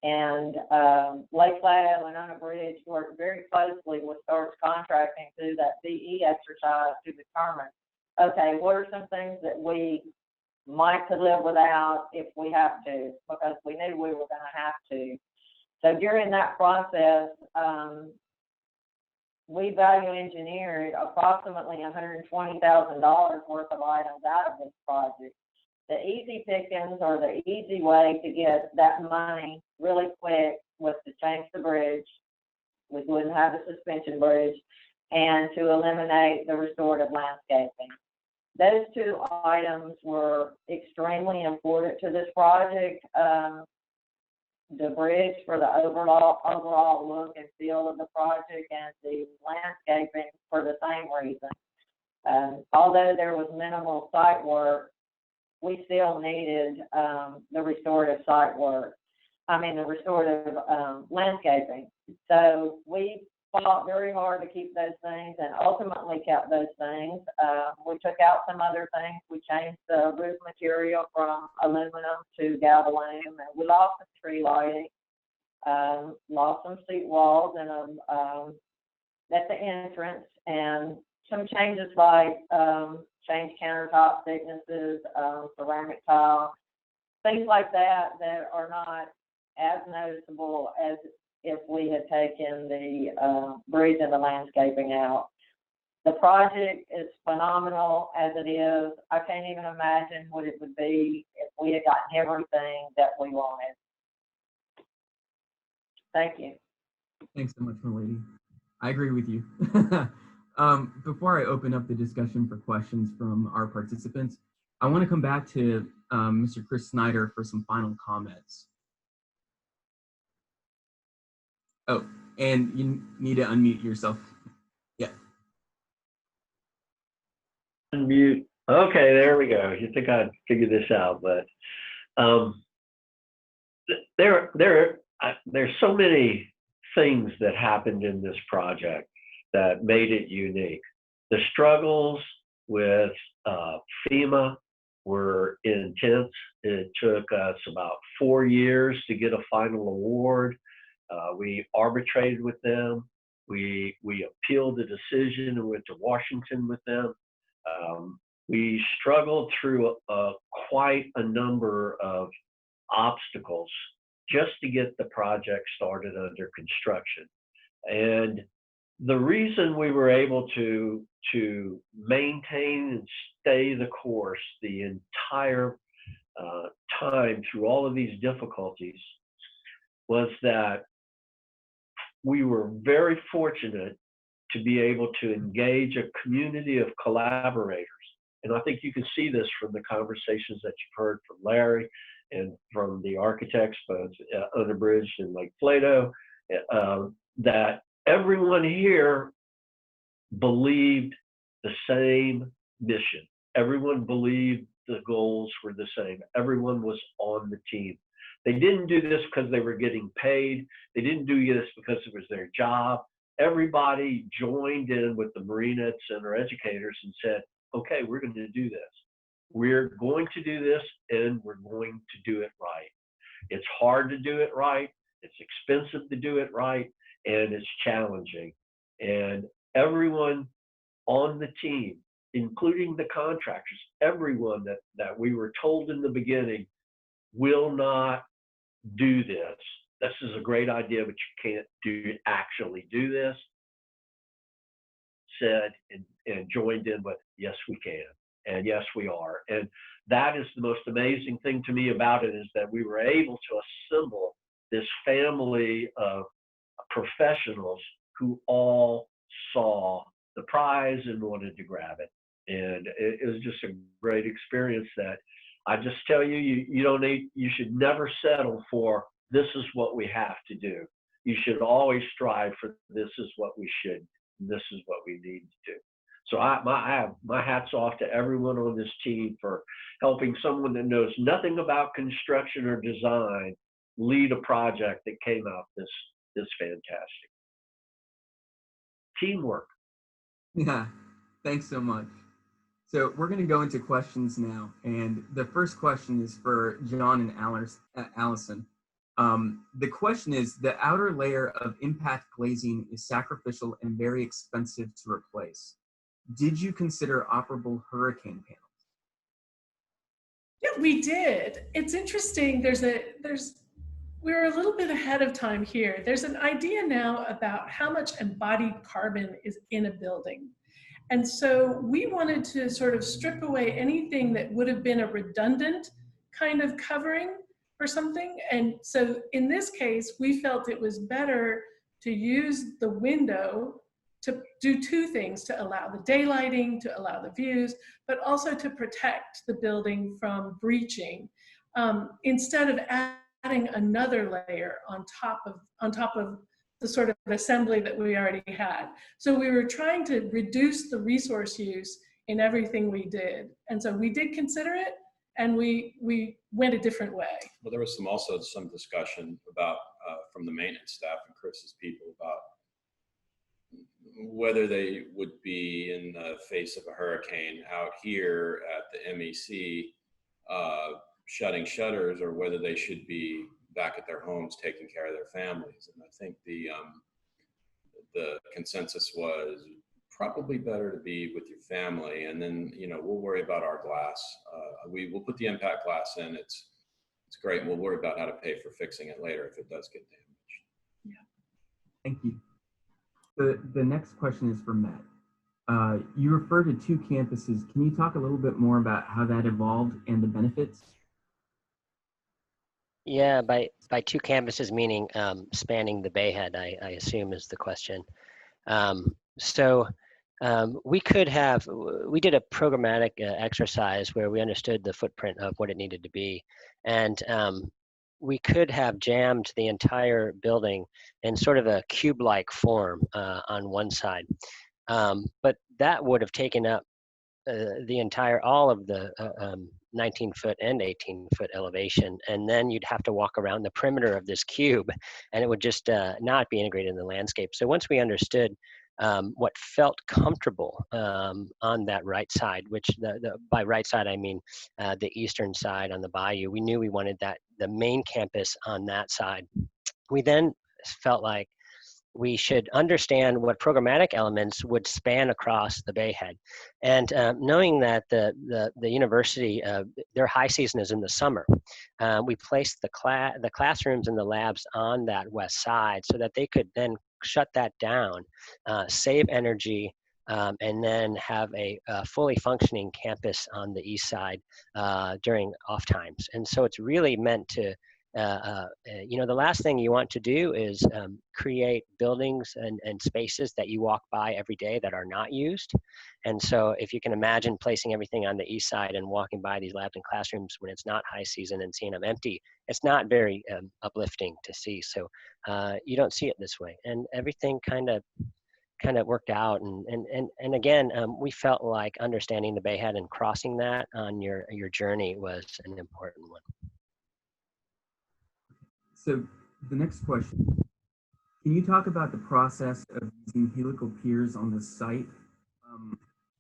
And Lake Plato and Untitled Bridge worked very closely with Starks Contracting through that VE exercise to determine, okay, what are some things that we might could live without if we have to, because we knew we were going to have to. So during that process, we value engineered approximately $120,000 worth of items out of this project. The easy pickings or the easy way to get that money really quick was to change the bridge. We wouldn't have a suspension bridge, and to eliminate the restorative landscaping. Those two items were extremely important to this project. The bridge for the overall look and feel of the project, and the landscaping for the same reason. Although there was minimal site work, we still needed the restorative the restorative landscaping. So we fought very hard to keep those things, and ultimately kept those things. We took out some other things. We changed the roof material from aluminum to galvalume, and we lost some tree lighting, lost some seat walls and at the entrance, and some changes like change countertop thicknesses, ceramic tile, things like that that are not as noticeable as if we had taken the bridge and the landscaping out. The project is phenomenal as it is. I can't even imagine what it would be if we had gotten everything that we wanted. Thank you. Thanks so much, Milady. I agree with you. Before I open up the discussion for questions from our participants, I want to come back to Mr. Chris Snyder for some final comments. Oh, and you need to unmute yourself. Yeah. Unmute. Okay, there we go. You think I'd figure this out, but there's so many things that happened in this project that made it unique. The struggles with FEMA were intense. It took us about 4 years to get a final award. We arbitrated with them. We appealed the decision and went to Washington with them. We struggled through quite a number of obstacles just to get the project started under construction. And the reason we were able to maintain and stay the course the entire time through all of these difficulties was that we were very fortunate to be able to engage a community of collaborators. And I think you can see this from the conversations that you've heard from Larry and from the architects, both Unabridged and Lake Plato, that everyone here believed the same mission. Everyone believed the goals were the same. Everyone was on the team. They didn't do this because they were getting paid. They didn't do this because it was their job. Everybody joined in with the Marine Ed Center educators and said, okay, we're going to do this. We're going to do this, and we're going to do it right. It's hard to do it right. It's expensive to do it right, and it's challenging. And everyone on the team, including the contractors, everyone that we were told in the beginning will not do this. This is a great idea, but you can't actually do this, said and joined in with, yes, we can. And yes, we are. And that is the most amazing thing to me about it, is that we were able to assemble this family of professionals who all saw the prize and wanted to grab it. And it was just a great experience that I just tell you, you should never settle for this is what we have to do. You should always strive for this is what we should, this is what we need to do. So my hat's off to everyone on this team for helping someone that knows nothing about construction or design lead a project that came out this fantastic. Teamwork. Yeah, thanks so much. So we're going to go into questions now, and the first question is for John and Allison. The question is, the outer layer of impact glazing is sacrificial and very expensive to replace. Did you consider operable hurricane panels? Yeah, we did. It's interesting. There's we were a little bit ahead of time here. There's an idea now about how much embodied carbon is in a building. And so we wanted to sort of strip away anything that would have been a redundant kind of covering for something. And so in this case, we felt it was better to use the window to do two things: to allow the daylighting, to allow the views, but also to protect the building from breaching, instead of adding another layer on top of the sort of assembly that we already had. So we were trying to reduce the resource use in everything we did. And so we did consider it, and we went a different way. Well, there was also some discussion about, from the maintenance staff and Chris's people, about whether they would be in the face of a hurricane out here at the MEC shutting shutters, or whether they should be back at their homes taking care of their families. And I think the consensus was probably better to be with your family, and then, you know, we'll worry about our glass. We will put the impact glass in. It's great, and we'll worry about how to pay for fixing it later if it does get damaged. Yeah. Thank you. The next question is for Matt. You referred to two campuses. Can you talk a little bit more about how that evolved and the benefits? Yeah, by two campuses, meaning spanning the Bayhead, I assume is the question. We did a programmatic exercise where we understood the footprint of what it needed to be. And we could have jammed the entire building in sort of a cube-like form on one side. But that would have taken up all of the 19-foot and 18-foot elevation, and then you'd have to walk around the perimeter of this cube, and it would just not be integrated in the landscape. So once we understood what felt comfortable on that right side, which by right side I mean the eastern side on the bayou, we knew we wanted the main campus on that side. We then felt like we should understand what programmatic elements would span across the Bayhead. And knowing that the university, their high season is in the summer, we placed the classrooms and the labs on that west side so that they could then shut that down, save energy, and then have a fully functioning campus on the east side during off times. And so it's really meant to, the last thing you want to do is create buildings and spaces that you walk by every day that are not used. And so if you can imagine placing everything on the east side and walking by these labs and classrooms when it's not high season and seeing them empty, it's not very uplifting to see. So you don't see it this way. And everything kind of worked out. And again, we felt like understanding the Bayhead and crossing that on your journey was an important one. So the next question, can you talk about the process of using helical piers on the site?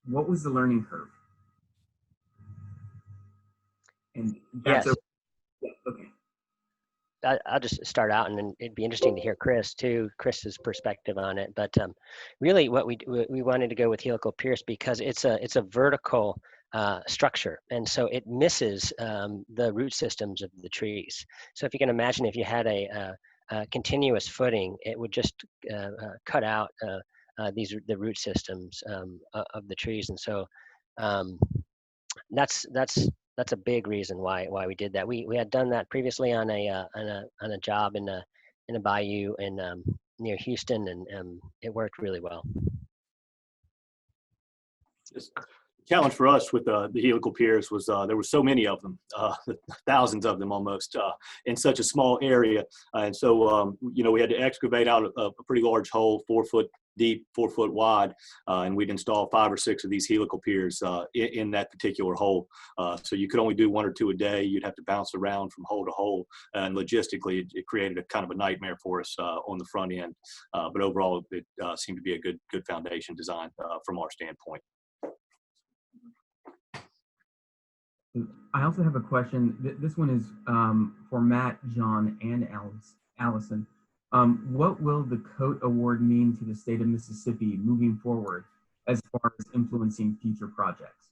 What was the learning curve? And that's yes. Yeah, okay. I'll just start out, and then it'd be interesting to hear Chris's perspective on it. But really, what we wanted to go with helical piers because it's a vertical structure, and so it misses the root systems of the trees. So if you can imagine, if you had a continuous footing, it would just cut out the root systems of the trees, and so that's a big reason why we did that. We had done that previously on a job in a bayou in near Houston, and it worked really well. The challenge for us with the helical piers was there were so many of them, thousands of them almost, in such a small area. And so, we had to excavate out a pretty large hole, 4 foot deep, 4 foot wide, and we'd install 5 or 6 of these helical piers in that particular hole. So you could only do 1 or 2 a day. You'd have to bounce around from hole to hole, and logistically, it created a kind of a nightmare for us on the front end. But overall, it seemed to be a good foundation design from our standpoint. I also have a question. This one is for Matt, John, and Allison. What will the COTE Award mean to the state of Mississippi moving forward as far as influencing future projects?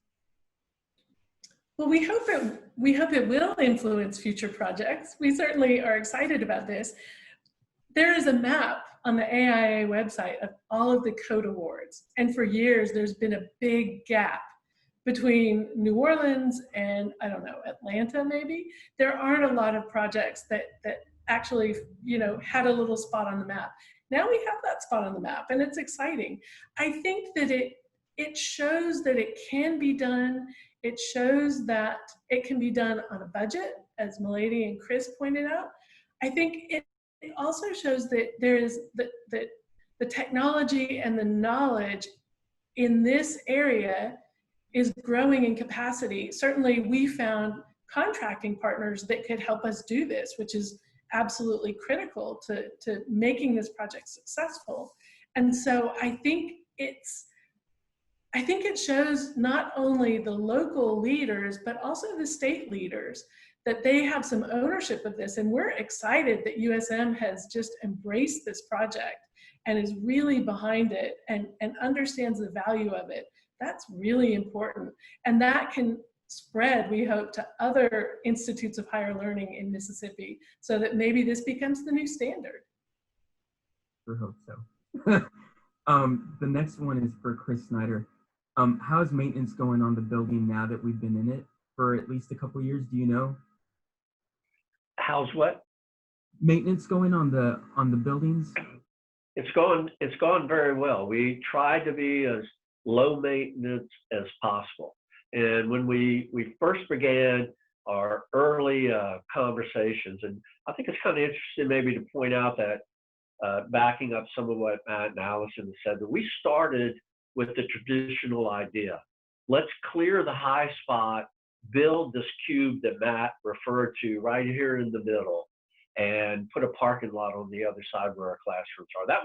Well, we hope it will influence future projects. We certainly are excited about this. There is a map on the AIA website of all of the COTE awards. And for years, there's been a big gap between New Orleans and, I don't know, Atlanta maybe. There aren't a lot of projects that actually, you know, had a little spot on the map. Now we have that spot on the map, and it's exciting. I think that it shows that it can be done. It shows that it can be done on a budget, as Milady and Chris pointed out. I think it also shows that there is that the technology and the knowledge in this area is growing in capacity. Certainly we found contracting partners that could help us do this, which is absolutely critical to making this project successful. And so I think it shows not only the local leaders, but also the state leaders, that they have some ownership of this. And we're excited that USM has just embraced this project and is really behind it and understands the value of it. That's really important. And that can spread, we hope, to other institutes of higher learning in Mississippi, so that maybe this becomes the new standard. We hope so. The next one is for Chris Snyder. How is maintenance going on the building now that we've been in it for at least a couple of years? Do you know? How's what? Maintenance going on the buildings? It's gone very well. We tried to be as low maintenance as possible. And when we first began our early conversations, and I think it's kind of interesting maybe to point out that backing up some of what Matt and Allison said, that we started with the traditional idea. Let's clear the high spot, build this cube that Matt referred to right here in the middle, and put a parking lot on the other side where our classrooms are. That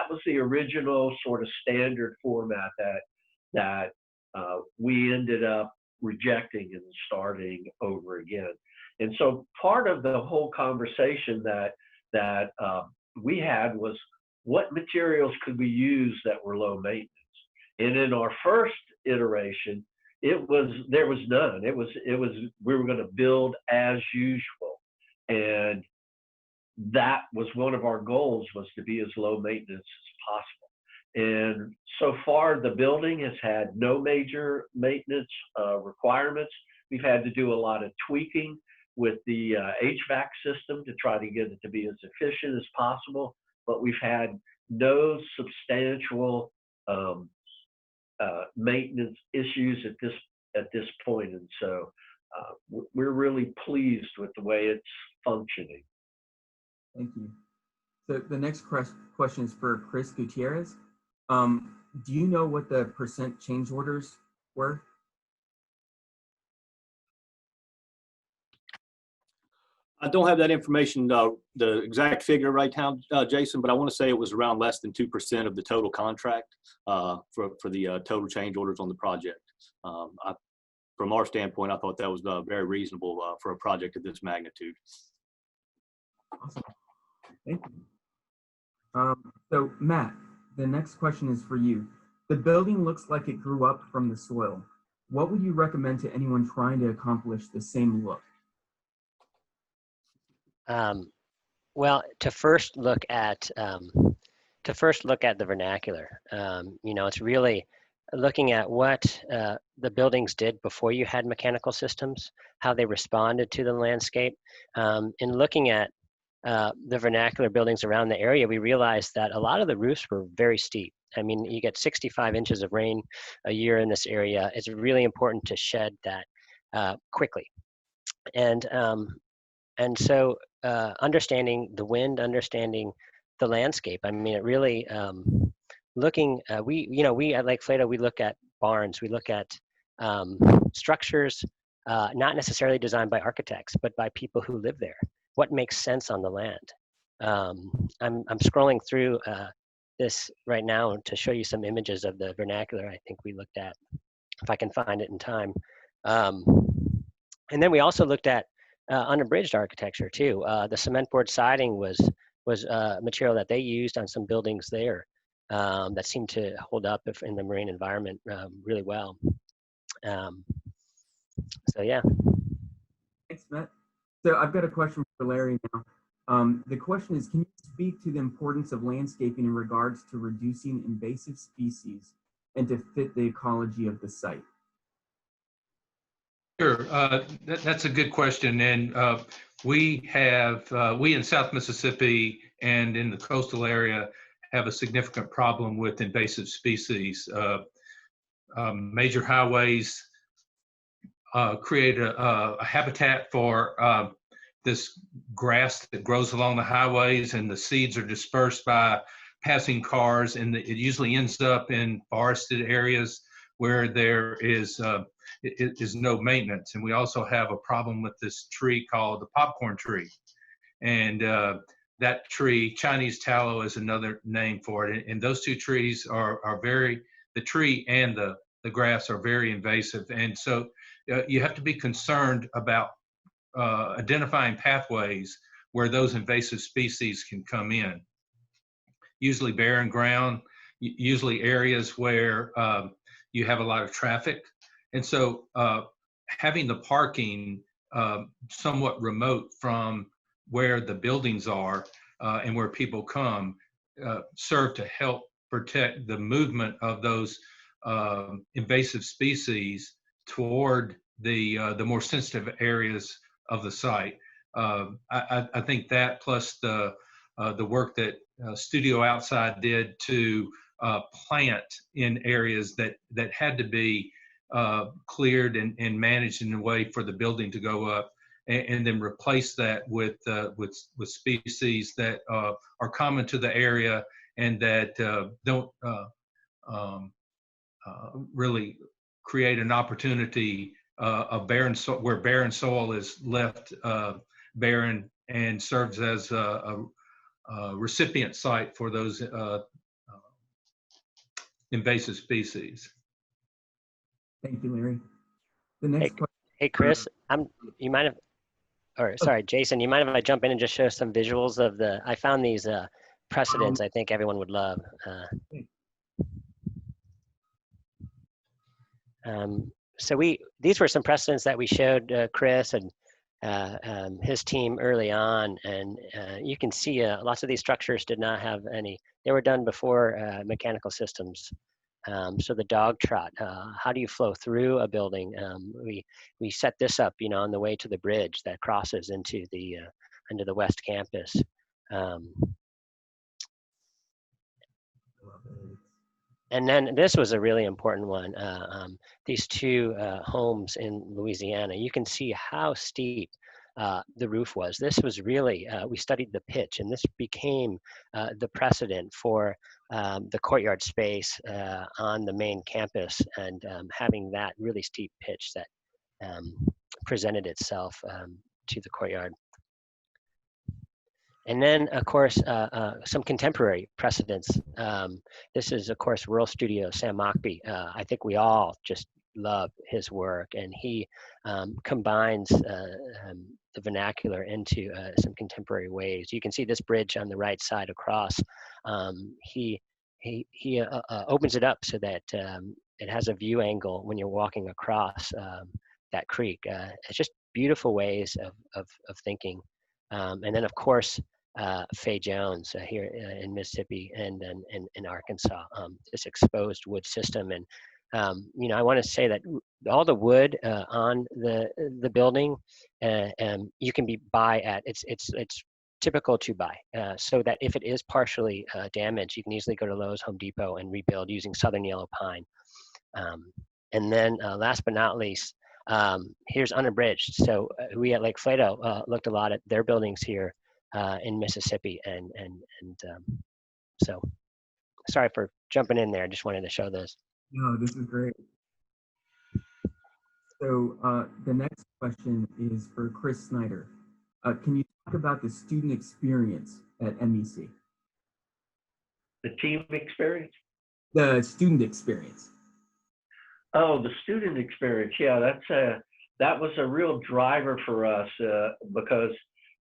was the original sort of standard format that we ended up rejecting and starting over again. And so part of the whole conversation that we had was, what materials could we use that were low maintenance? And in our first iteration, there was none. We were going to build as usual, and that was one of our goals, was to be as low maintenance as possible. And so far, the building has had no major maintenance requirements. We've had to do a lot of tweaking with the HVAC system to try to get it to be as efficient as possible, but we've had no substantial maintenance issues at this point. And so we're really pleased with the way it's functioning. Thank you. So the next question is for Chris Gutierrez. Do you know what the % change orders were? I don't have that information, the exact figure right now, Jason, but I want to say it was around less than 2% of the total contract for the total change orders on the project. From our standpoint, I thought that was very reasonable for a project of this magnitude. Awesome. Thank you. So Matt, the next question is for you. The building looks like it grew up from the soil. What would you recommend to anyone trying to accomplish the same look? Well, to first look at the vernacular. It's really looking at what the buildings did before you had mechanical systems, how they responded to the landscape. In looking at the vernacular buildings around the area, we realized that a lot of the roofs were very steep. I mean, you get 65 inches of rain a year in this area. It's really important to shed that quickly. And so understanding the wind, understanding the landscape. I mean, it really we at Lake Plato, we look at barns, we look at structures not necessarily designed by architects, but by people who live there. What makes sense on the land? I'm scrolling through this right now to show you some images of the vernacular I think we looked at, if I can find it in time. And then we also looked at unabridged architecture too. The cement board siding was a material that they used on some buildings there that seemed to hold up in the marine environment really well. So yeah. Thanks, Matt. So I've got a question for Larry now. The question is, can you speak to the importance of landscaping in regards to reducing invasive species and to fit the ecology of the site? Sure, that's a good question. And we in South Mississippi and in the coastal area have a significant problem with invasive species. Major highways create a habitat for this grass that grows along the highways, and the seeds are dispersed by passing cars, and it usually ends up in forested areas where there is no maintenance. And we also have a problem with this tree called the popcorn tree. And that tree, Chinese tallow is another name for it. And those two trees are very, the tree and the grass are very invasive. And so you have to be concerned about identifying pathways where those invasive species can come in. Usually barren ground, usually areas where you have a lot of traffic. And so having the parking somewhat remote from where the buildings are and where people come serve to help protect the movement of those invasive species toward the more sensitive areas of the site. I think that plus the work that Studio Outside did to plant in areas that had to be cleared and managed in a way for the building to go up, and then replace that with species that are common to the area and that don't really create an opportunity of barren where barren soil is left barren and serves as a recipient site for those invasive species. Thank you, Larry. The next question. Hey, Chris, you mind if, or sorry, Jason, you mind if I jump in and just show some visuals of I found these precedents I think everyone would love. So these were some precedents that we showed Chris and his team early on, and you can see lots of these structures did not have any, they were done before mechanical systems. So the dog trot, how do you flow through a building? We set this up, on the way to the bridge that crosses into the West Campus. And then this was a really important one. These two homes in Louisiana, you can see how steep the roof was. This was really, we studied the pitch, and this became the precedent for the courtyard space on the main campus, and having that really steep pitch that presented itself to the courtyard. And then, of course, some contemporary precedents. This is, of course, Rural Studio, Sam Mockbee. I think we all just love his work, and he combines the vernacular into some contemporary ways. You can see this bridge on the right side across. He opens it up so that it has a view angle when you're walking across that creek. It's just beautiful ways of thinking. And then, of course, Fay Jones here in Mississippi and then in Arkansas, this exposed wood system. And I want to say that all the wood on the building, you can buy at it's typical to buy, so that if it is partially damaged, you can easily go to Lowe's, Home Depot, and rebuild using Southern Yellow Pine. And then, last but not least, here's Unabridged. So we at Lake Plato looked a lot at their buildings here in Mississippi, and so sorry for jumping in there. I just wanted to show those. No, this is great. So the next question is for Chris Snyder. Can you talk about the student experience at MEC? The team experience? The student experience. Oh, the student experience. Yeah, that was a real driver for us because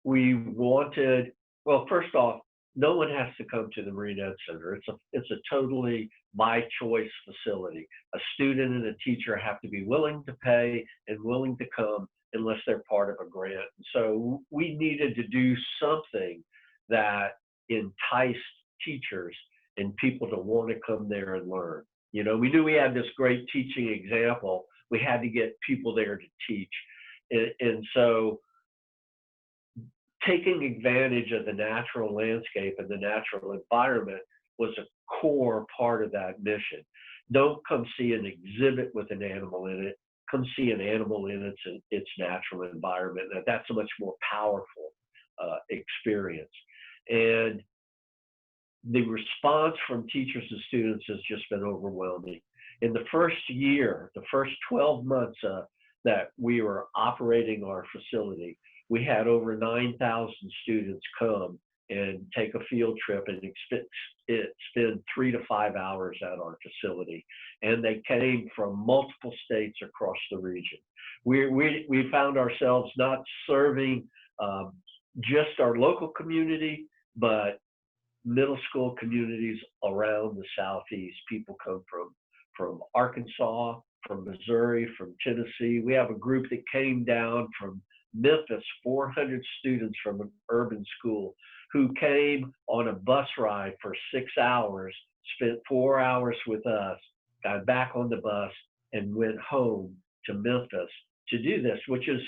we wanted, well, first off, no one has to come to the Marine Ed Center. It's a totally by choice facility. A student and a teacher have to be willing to pay and willing to come unless they're part of a grant. And so we needed to do something that enticed teachers and people to want to come there and learn. You know, we knew we had this great teaching example. We had to get people there to teach. And so taking advantage of the natural landscape and the natural environment was a core part of that mission. Don't come see an exhibit with an animal in it. Come see an animal in its natural environment. That's a much more powerful experience. And the response from teachers and students has just been overwhelming. In the first year, the first 12 months that we were operating our facility, we had over 9,000 students come and take a field trip and spend 3 to 5 hours at our facility. And they came from multiple states across the region. We found ourselves not serving just our local community, but middle school communities around the Southeast. People come from Arkansas, from Missouri, from Tennessee. We have a group that came down from Memphis, 400 students from an urban school who came on a bus ride for 6 hours, spent 4 hours with us, got back on the bus and went home to Memphis to do this, which is,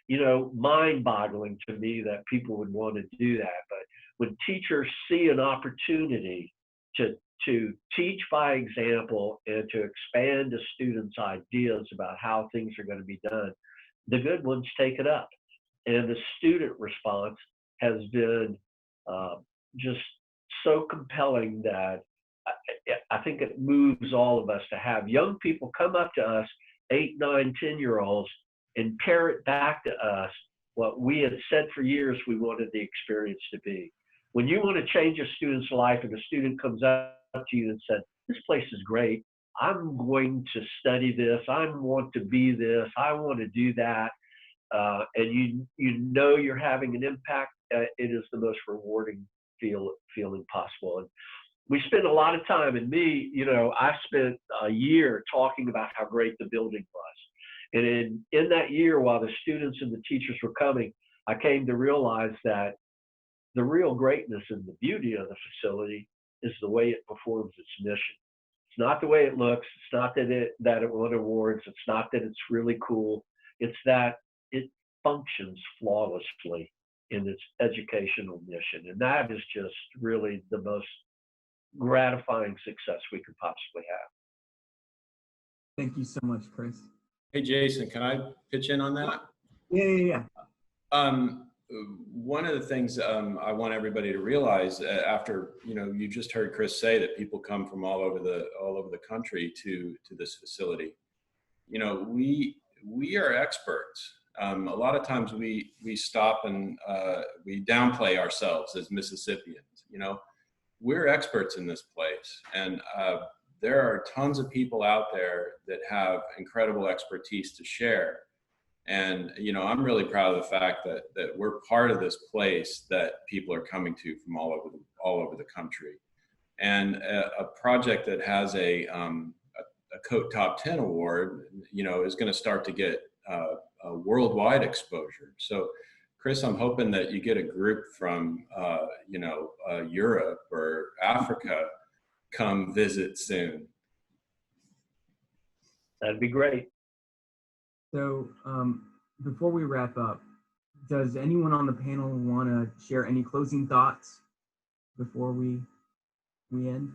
you know, mind-boggling to me that people would want to do that. But when teachers see an opportunity to teach by example and to expand a student's ideas about how things are going to be done, the good ones take it up. And the student response has been just so compelling that I think it moves all of us to have young people come up to us, 8, 9, 10-year-olds, and parrot back to us what we had said for years we wanted the experience to be. When you want to change a student's life and a student comes up to you and said, this place is great, I'm going to study this, I want to be this, I want to do that, and you know you're having an impact, it is the most rewarding feeling possible. And we spent a lot of time, and me, you know, I spent a year talking about how great the building was. And in that year, while the students and the teachers were coming, I came to realize that the real greatness and the beauty of the facility is the way it performs its mission. It's not the way it looks. It's not that it won awards. It's not that it's really cool. It's that it functions flawlessly in its educational mission. And that is just really the most gratifying success we could possibly have. Thank you so much, Chris. Hey, Jason, can I pitch in on that? Yeah. One of the things I want everybody to realize after, you know, you just heard Chris say that people come from all over the country to this facility. You know, we are experts. A lot of times we stop and we downplay ourselves as Mississippians. You know, we're experts in this place, and there are tons of people out there that have incredible expertise to share. And, you know, I'm really proud of the fact that we're part of this place that people are coming to from all over the country. And a project that has a COTE Top 10 Award, you know, is going to start to get a worldwide exposure. So, Chris, I'm hoping that you get a group from, you know, Europe or Africa come visit soon. That'd be great. So before we wrap up, does anyone on the panel want to share any closing thoughts before we end?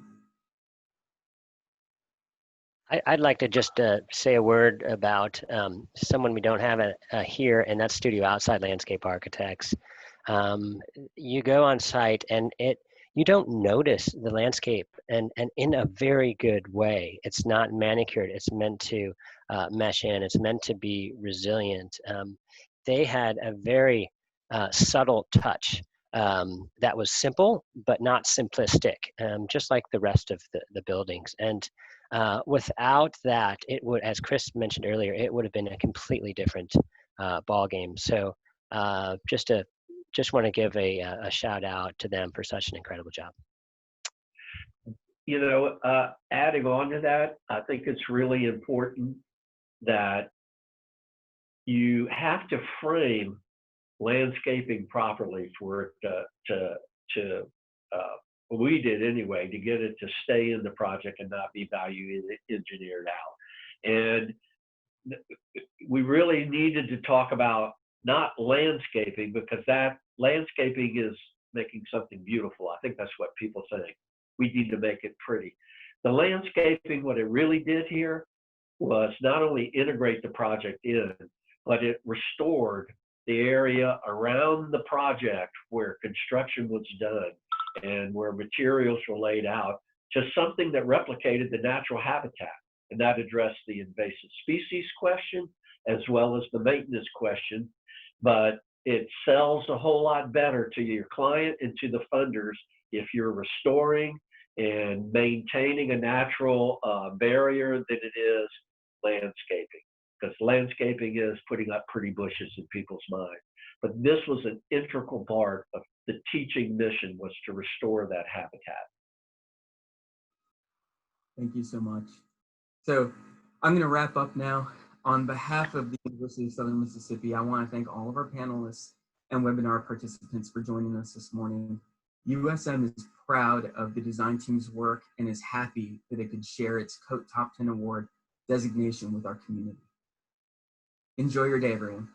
I'd like to just say a word about someone we don't have here, and that's Studio Outside Landscape Architects. You go on site and you don't notice the landscape, and in a very good way. It's not manicured. It's meant to mesh in. It's meant to be resilient. They had a very subtle touch that was simple, but not simplistic, just like the rest of the buildings. And without that, it would, as Chris mentioned earlier, it would have been a completely different ball game. So just a just want to give a shout out to them for such an incredible job. You know, adding on to that, I think it's really important that you have to frame landscaping properly for it we did anyway, to get it to stay in the project and not be value engineered out. And we really needed to talk about not landscaping, because that landscaping is making something beautiful. I think that's what people think. We need to make it pretty. The landscaping, what it really did here was not only integrate the project in, but it restored the area around the project where construction was done and where materials were laid out to something that replicated the natural habitat. And that addressed the invasive species question as well as the maintenance question. But it sells a whole lot better to your client and to the funders if you're restoring and maintaining a natural barrier than it is landscaping. Because landscaping is putting up pretty bushes in people's minds. But this was an integral part of the teaching mission, was to restore that habitat. Thank you so much. So I'm going to wrap up now. On behalf of the University of Southern Mississippi, I want to thank all of our panelists and webinar participants for joining us this morning. USM is proud of the design team's work and is happy that it could share its COTE Top 10 Award designation with our community. Enjoy your day, everyone.